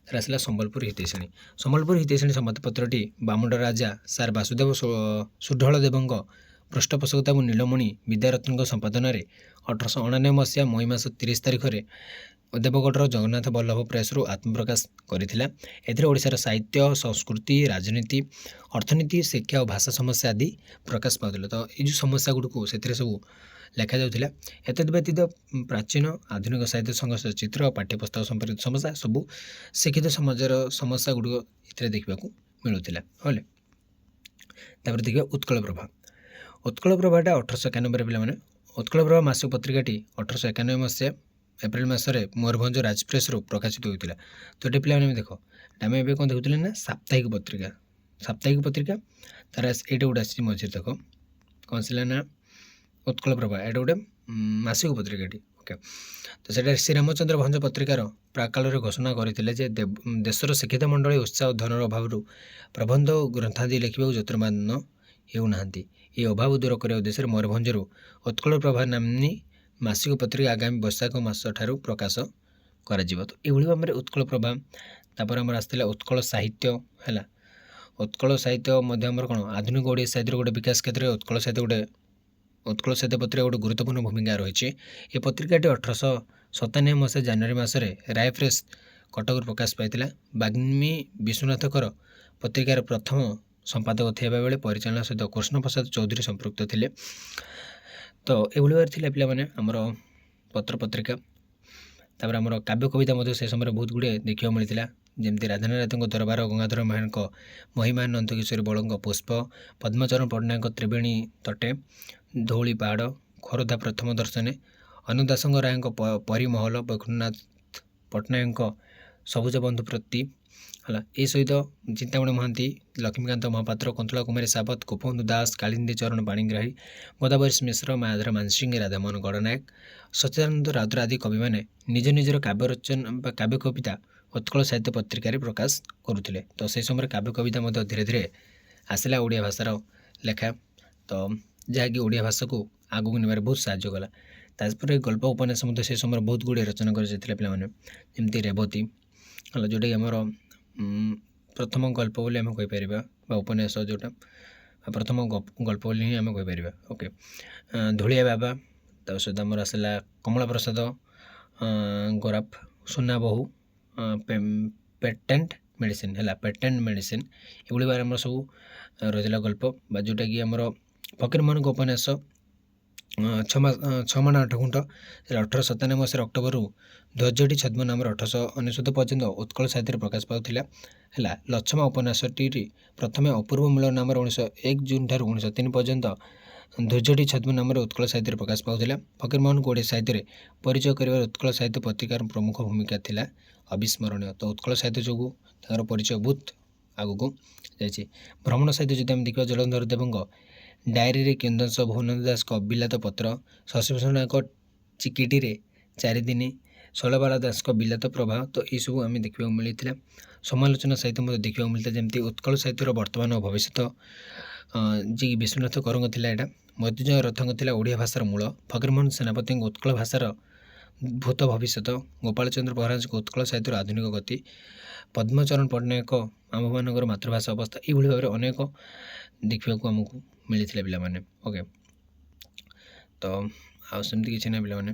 ତାର ଆସିଲା ସମ୍ବଲପୁର ହିତୈଷିଣୀ। ସମ୍ବଲପୁର ହିତୈଷିଣୀ ସମ୍ବାଦପତ୍ରଟି ବାମୁଣ୍ଡ ରାଜା ସାର୍ ବାସୁଦେବ ସୁଢଳ ଦେବଙ୍କ ପୃଷ୍ଠପୋଷକତା ଏବଂ ନୀଳମଣି ବିଦ୍ୟାରତ୍ନଙ୍କ ସମ୍ପାଦନାରେ 1899 ମସିହା ମଇ ମାସ 30 ତାରିଖରେ ଦେବଗଡ଼ର ଜଗନ୍ନାଥ ବଲ୍ଲଭ ପ୍ରେସରୁ ଆତ୍ମପ୍ରକାଶ କରିଥିଲା। ଏଥିରେ ଓଡ଼ିଶାର ସାହିତ୍ୟ, ସଂସ୍କୃତି, ରାଜନୀତି, ଅର୍ଥନୀତି, ଶିକ୍ଷା ଓ ଭାଷା ସମସ୍ୟା ଆଦି ପ୍ରକାଶ ପାଉଥିଲା। ତ ଏଇ ଯେଉଁ ସମସ୍ୟା ଗୁଡ଼ିକୁ ସେଥିରେ ସବୁ ଲେଖାଯାଉଥିଲା। ଏତଦ୍ ବ୍ୟତୀତ ପ୍ରାଚୀନ ଆଧୁନିକ ସାହିତ୍ୟ ସଂଘର୍ଷ ଚିତ୍ର, ପାଠ୍ୟପୁସ୍ତକ ସମ୍ପର୍କିତ ସମସ୍ୟା, ସବୁ ଶିକ୍ଷିତ ସମାଜର ସମସ୍ୟା ଗୁଡ଼ିକ ଏଥିରେ ଦେଖିବାକୁ ମିଳୁଥିଲା। ହେଲେ ତାପରେ ଦେଖିବା ଉତ୍କଳ ପ୍ରଭା। ଉତ୍କଳ ପ୍ରଭାଟା 1891 ପିଲାମାନେ ଉତ୍କଳ ପ୍ରଭା ମାସିକ ପତ୍ରିକାଟି 1891 ମସିହା ଏପ୍ରିଲ ମାସରେ ମୟୂରଭଞ୍ଜ ରାଜପ୍ରେସରୁ ପ୍ରକାଶିତ ହୋଇଥିଲା। ତ ଏଠି ପିଲାମାନେ ଦେଖ, ଆମେ ଏବେ କ'ଣ ଦେଖୁଥିଲେ ନା ସାପ୍ତାହିକ ପତ୍ରିକା ତାର ଏଇଟା ଗୋଟେ ଆସିଛି ମଝିରେ ଦେଖ କ'ଣ ଆସିଲା ନା ଉତ୍କଳ ପ୍ରଭା, ଏଇଟା ଗୋଟେ ମାସିକ ପତ୍ରିକାଟି। ଓକେ, ତ ସେଇଟା ଶ୍ରୀରାମଚନ୍ଦ୍ର ଭଞ୍ଜ ପତ୍ରିକାର ପ୍ରାକାଳରେ ଘୋଷଣା କରିଥିଲେ ଯେ ଦେଶର ଶିକ୍ଷିତ ମଣ୍ଡଳୀ ଉତ୍ସାହ ଓ ଧନର ଅଭାବରୁ ପ୍ରବନ୍ଧ ଓ ଗ୍ରନ୍ଥାଦି ଲେଖିବାକୁ ଯତ୍ନବାନ ହେଉନାହାନ୍ତି। ଏହି ଅଭାବ ଦୂର କରିବା ଉଦ୍ଦେଶ୍ୟରେ ମୟୂରଭଞ୍ଜରୁ ଉତ୍କଳ ପ୍ରଭା ନାମ୍ନୀ ମାସିକ ପତ୍ରିକା ଆଗାମୀ ବୈଶାଖ ମାସ ଠାରୁ ପ୍ରକାଶ କରାଯିବ। ତ ଏଇଭଳି ଭାବରେ ଉତ୍କଳ ପ୍ରଭା। ତାପରେ ଆମର ଆସିଥିଲା ଉତ୍କଳ ସାହିତ୍ୟ। ହେଲା, ଉତ୍କଳ ସାହିତ୍ୟ ମଧ୍ୟ ଆମର କ'ଣ ଆଧୁନିକ ଓଡ଼ିଆ ସାହିତ୍ୟର ଗୋଟେ ବିକାଶ କ୍ଷେତ୍ରରେ ଉତ୍କଳ ସାହିତ୍ୟ ପତ୍ରିକା ଗୋଟେ ଗୁରୁତ୍ୱପୂର୍ଣ୍ଣ ଭୂମିକା ରହିଛି। ଏ ପତ୍ରିକାଟି 1897 ମସିହା ଜାନୁଆରୀ ମାସରେ ରାୟ ପ୍ରେସ୍ କଟକରୁ ପ୍ରକାଶ ପାଇଥିଲା। ବାଗ୍ମୀ ବିଶ୍ୱନାଥଙ୍କର ପତ୍ରିକାର ପ୍ରଥମ ସମ୍ପାଦକ ଥିବା ବେଳେ ପରିଚାଳନା ସହିତ କୃଷ୍ଣପ୍ରସାଦ ଚୌଧୁରୀ ସମ୍ପୃକ୍ତ ଥିଲେ। ତ ଏଭଳି ଭାବରେ ଥିଲା ପିଲାମାନେ ଆମର ପତ୍ରିକା। ତାପରେ ଆମର କାବ୍ୟ କବିତା ମଧ୍ୟ ସେ ସମୟରେ ବହୁତ ଗୁଡ଼ିଏ ଦେଖିବାକୁ ମିଳିଥିଲା, ଯେମିତି ରାଧାନାଥଙ୍କ ଦରବାର, ଗଙ୍ଗାଧର ମେହେରଙ୍କ ମହିମା, ନନ୍ଦକିଶୋରୀ ବଳଙ୍କ ପୁଷ୍ପ, ପଦ୍ମଚରଣ ପଟ୍ଟନାୟକଙ୍କ ତ୍ରିବେଣୀ ତଟେ, ଧଉଳି ପାହାଡ଼, ଖୋରଧା ପ୍ରଥମ ଦର୍ଶନେ, ଅନୁଦାସଙ୍କ ରାୟଙ୍କ ପରିମହଲ, ବୈକୁଣ୍ଠନାଥ ପଟ୍ଟନାୟକଙ୍କ ସବୁଜ ବନ୍ଧୁ ପ୍ରତି। ହେଲା, ଏ ସହିତ ଚିନ୍ତାମଣି ମହାନ୍ତି, ଲକ୍ଷ୍ମୀକାନ୍ତ ମହାପାତ୍ର, କୁନ୍ତଳା କୁମାରୀ ସାବତ, ଗୋପବନ୍ଧୁ ଦାସ, କାଳିନ୍ଦୀ ଚରଣ ପାଣିଗ୍ରାହୀ, ଗୋଦାବରୀଶ ମିଶ୍ର, ମାୟାଧର ମାନସିଂହ, ରାଧାମୋହନ ଗଡ଼ନାୟକ, ସଚ୍ଚିଦାନନ୍ଦ ରାଉତରାୟ ଆଦି କବିମାନେ ନିଜ ନିଜର କାବ୍ୟ ରଚନା ବା କାବ୍ୟ କବିତା ଉତ୍କଳ ସାହିତ୍ୟ ପତ୍ରିକାରେ ପ୍ରକାଶ କରୁଥିଲେ। ତ ସେହି ସମୟରେ କାବ୍ୟ କବିତା ମଧ୍ୟ ଧୀରେ ଧୀରେ ଆସିଲା ଓଡ଼ିଆ ଭାଷାର ଲେଖା, ତ ଯାହାକି ଓଡ଼ିଆ ଭାଷାକୁ ଆଗକୁ ନେବାରେ ବହୁତ ସାହାଯ୍ୟ କଲା। ତାପରେ ଗଳ୍ପ ଉପନ୍ୟାସ ମଧ୍ୟ ସେ ସମୟରେ ବହୁତ ଗୁଡ଼ିଏ ରଚନା କରିଯାଇଥିଲେ ପିଲାମାନେ, ଯେମିତି ରେବତୀ। ହେଲା, ଯେଉଁଟାକି ଆମର ପ୍ରଥମ ଗଳ୍ପ ବୋଲି ଆମେ କହିପାରିବା ବା ଉପନ୍ୟାସ ଯେଉଁଟା ପ୍ରଥମ ଗଳ୍ପ ବୋଲି ହିଁ ଆମେ କହିପାରିବା। ଓକେ, ଧୂଳିଆ ବାବା, ତା ସହିତ ଆମର ଆସିଲା କମଳା ପ୍ରସାଦ ଗୋରାପ, ସୁନା ବୋହୂ, ପେଟେଣ୍ଟ ମେଡ଼ିସିନ୍, ଏଭଳି ଭାବରେ ଆମର ସବୁ ରହିଥିଲା ଗଳ୍ପ ବା ଯେଉଁଟାକି ଆମର ଫକୀରମୋହନଙ୍କ ଉପନ୍ୟାସ 6 ମାଣ 8 ଗୁଣ୍ଠ 1897 ମସିହାର ଅକ୍ଟୋବରରୁ ଧ୍ୱର୍ଯ୍ୟଟି ଛଦ୍ମ ନାମରେ 1899 ପର୍ଯ୍ୟନ୍ତ ଉତ୍କଳ ସାହିତ୍ୟରେ ପ୍ରକାଶ ପାଉଥିଲା। ହେଲା, ଲଛମା ଉପନ୍ୟାସଟି ପ୍ରଥମେ ଅପୂର୍ବ ମିଳନ ନାମରେ 1901 ଜୁନ୍ ଠାରୁ 1903 ପର୍ଯ୍ୟନ୍ତ ଧ୍ୱର୍ଯ୍ୟଟି ଛଦ୍ମ ନାମରେ ଉତ୍କଳ ସାହିତ୍ୟରେ ପ୍ରକାଶ ପାଉଥିଲା। ଫକୀରମୋହନଙ୍କୁ ଓଡ଼ିଆ ସାହିତ୍ୟରେ ପରିଚୟ କରିବାରେ ଉତ୍କଳ ସାହିତ୍ୟ ପତ୍ରିକାର ପ୍ରମୁଖ ଭୂମିକା ଥିଲା ଅବିସ୍ମରଣୀୟ। ତ ଉତ୍କଳ ସାହିତ୍ୟ ଯୋଗୁଁ ତାଙ୍କର ପରିଚୟ ବହୁତ ଆଗକୁ ଯାଇଛି। ଭ୍ରମଣ ସାହିତ୍ୟ ଯଦି ଆମେ ଦେଖିବା, ଜଳନ୍ଧର ଦେବଙ୍କ ଡାଏରୀରେ କିୟଦଂଶ, ଭୁବନେନ୍ଦ୍ର ଦାସଙ୍କ ବିଲାତ ପତ୍ର, ଶଶିଭୂଷଣ ନାୟକ ଚିକିଟିରେ 4 ଦିନ, ଶୈଳବାଳା ଦାସଙ୍କ ବିଲାତ ପ୍ରବାହ, ତ ଏଇସବୁ ଆମେ ଦେଖିବାକୁ ମିଳିଥିଲା। ସମାଲୋଚନା ସାହିତ୍ୟ ମଧ୍ୟ ଦେଖିବାକୁ ମିଳିଥିଲା, ଯେମିତି ଉତ୍କଳ ସାହିତ୍ୟର ବର୍ତ୍ତମାନ ଓ ଭବିଷ୍ୟତ, ଯିଏକି ବିଶ୍ୱନାଥ କରଙ୍କ ଥିଲା ଏଇଟା। ମୃତ୍ୟୁଞ୍ଜୟ ରଥଙ୍କ ଥିଲା ଓଡ଼ିଆ ଭାଷାର ମୂଳ, ଫକୀରମୋହନ ସେନାପତିଙ୍କ ଉତ୍କଳ ଭାଷାର ଭୂତ ଭବିଷ୍ୟତ, ଗୋପାଳଚନ୍ଦ୍ର ମହାରାଜଙ୍କ ଉତ୍କଳ ସାହିତ୍ୟର ଆଧୁନିକ ଗତି, ପଦ୍ମଚରଣ ପଟ୍ଟନାୟକ ଆମ୍ଭମାନଙ୍କର ମାତୃଭାଷା ଅବସ୍ଥା, ଏଇଭଳି ଭାବରେ ଅନେକ ଦେଖିବାକୁ ଆମକୁ ମିଳିଥିଲା ପିଲାମାନେ। ଓକେ, ତ ଆଉ ସେମିତି କିଛି ନାହିଁ ପିଲାମାନେ।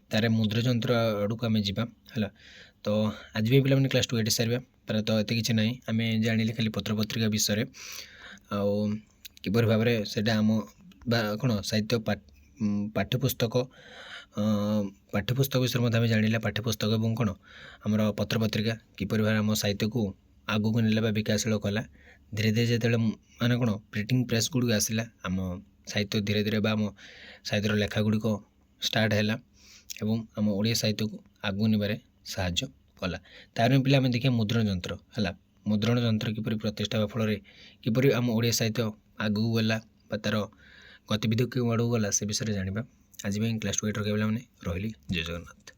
ତାର ମୁଦ୍ରଯନ୍ତ୍ର ଆଡ଼କୁ ଆମେ ଯିବା। ହେଲା, ତ ଆଜି ବି ପିଲାମାନେ କ୍ଲାସ୍ 2 ଏଠି ସାରିବା। ପ୍ରାୟତଃ ଏତେ କିଛି ନାହିଁ, ଆମେ ଜାଣିଲେ ଖାଲି ପତ୍ରପତ୍ରିକା ବିଷୟରେ ଆଉ କିପରି ଭାବରେ ସେଇଟା ଆମ ବା କ'ଣ ସାହିତ୍ୟ ପାଠ୍ୟପୁସ୍ତକ ବିଷୟରେ ମଧ୍ୟ ଆମେ ଜାଣିଲେ। ପାଠ୍ୟପୁସ୍ତକ ଏବଂ କ'ଣ ଆମର ପତ୍ରପତ୍ରିକା କିପରି ଭାବରେ ଆମ ସାହିତ୍ୟକୁ ଆଗକୁ ନେଲା ବା ବିକାଶଶୀଳ କଲା। ଧୀରେ ଧୀରେ ଯେତେବେଳେ ମାନେ କ'ଣ ପ୍ରିଣ୍ଟିଂ ପ୍ରେସ୍ ଗୁଡ଼ିକ ଆସିଲା, ଆମ ସାହିତ୍ୟ ଧୀରେ ଧୀରେ ବା ଆମ ସାହିତ୍ୟର ଲେଖା ଗୁଡ଼ିକ ଷ୍ଟାର୍ଟ ହେଲା ଏବଂ ଆମ ଓଡ଼ିଆ ସାହିତ୍ୟକୁ ଆଗକୁ ନେବାରେ ସାହାଯ୍ୟ କଲା। ତାପରେ ପିଲା ଆମେ ଦେଖିବା ମୁଦ୍ରଣ ଯନ୍ତ୍ର। ହେଲା, मुद्रण यंत्र किपरि प्रतिष्ठा हेबा फल किपरि आम ओडिया साहित्य आगू गला बा तार गतिविधि के आड़ू गला से विषय जाना आज क्लास 2 8 रही जय जगन्नाथ।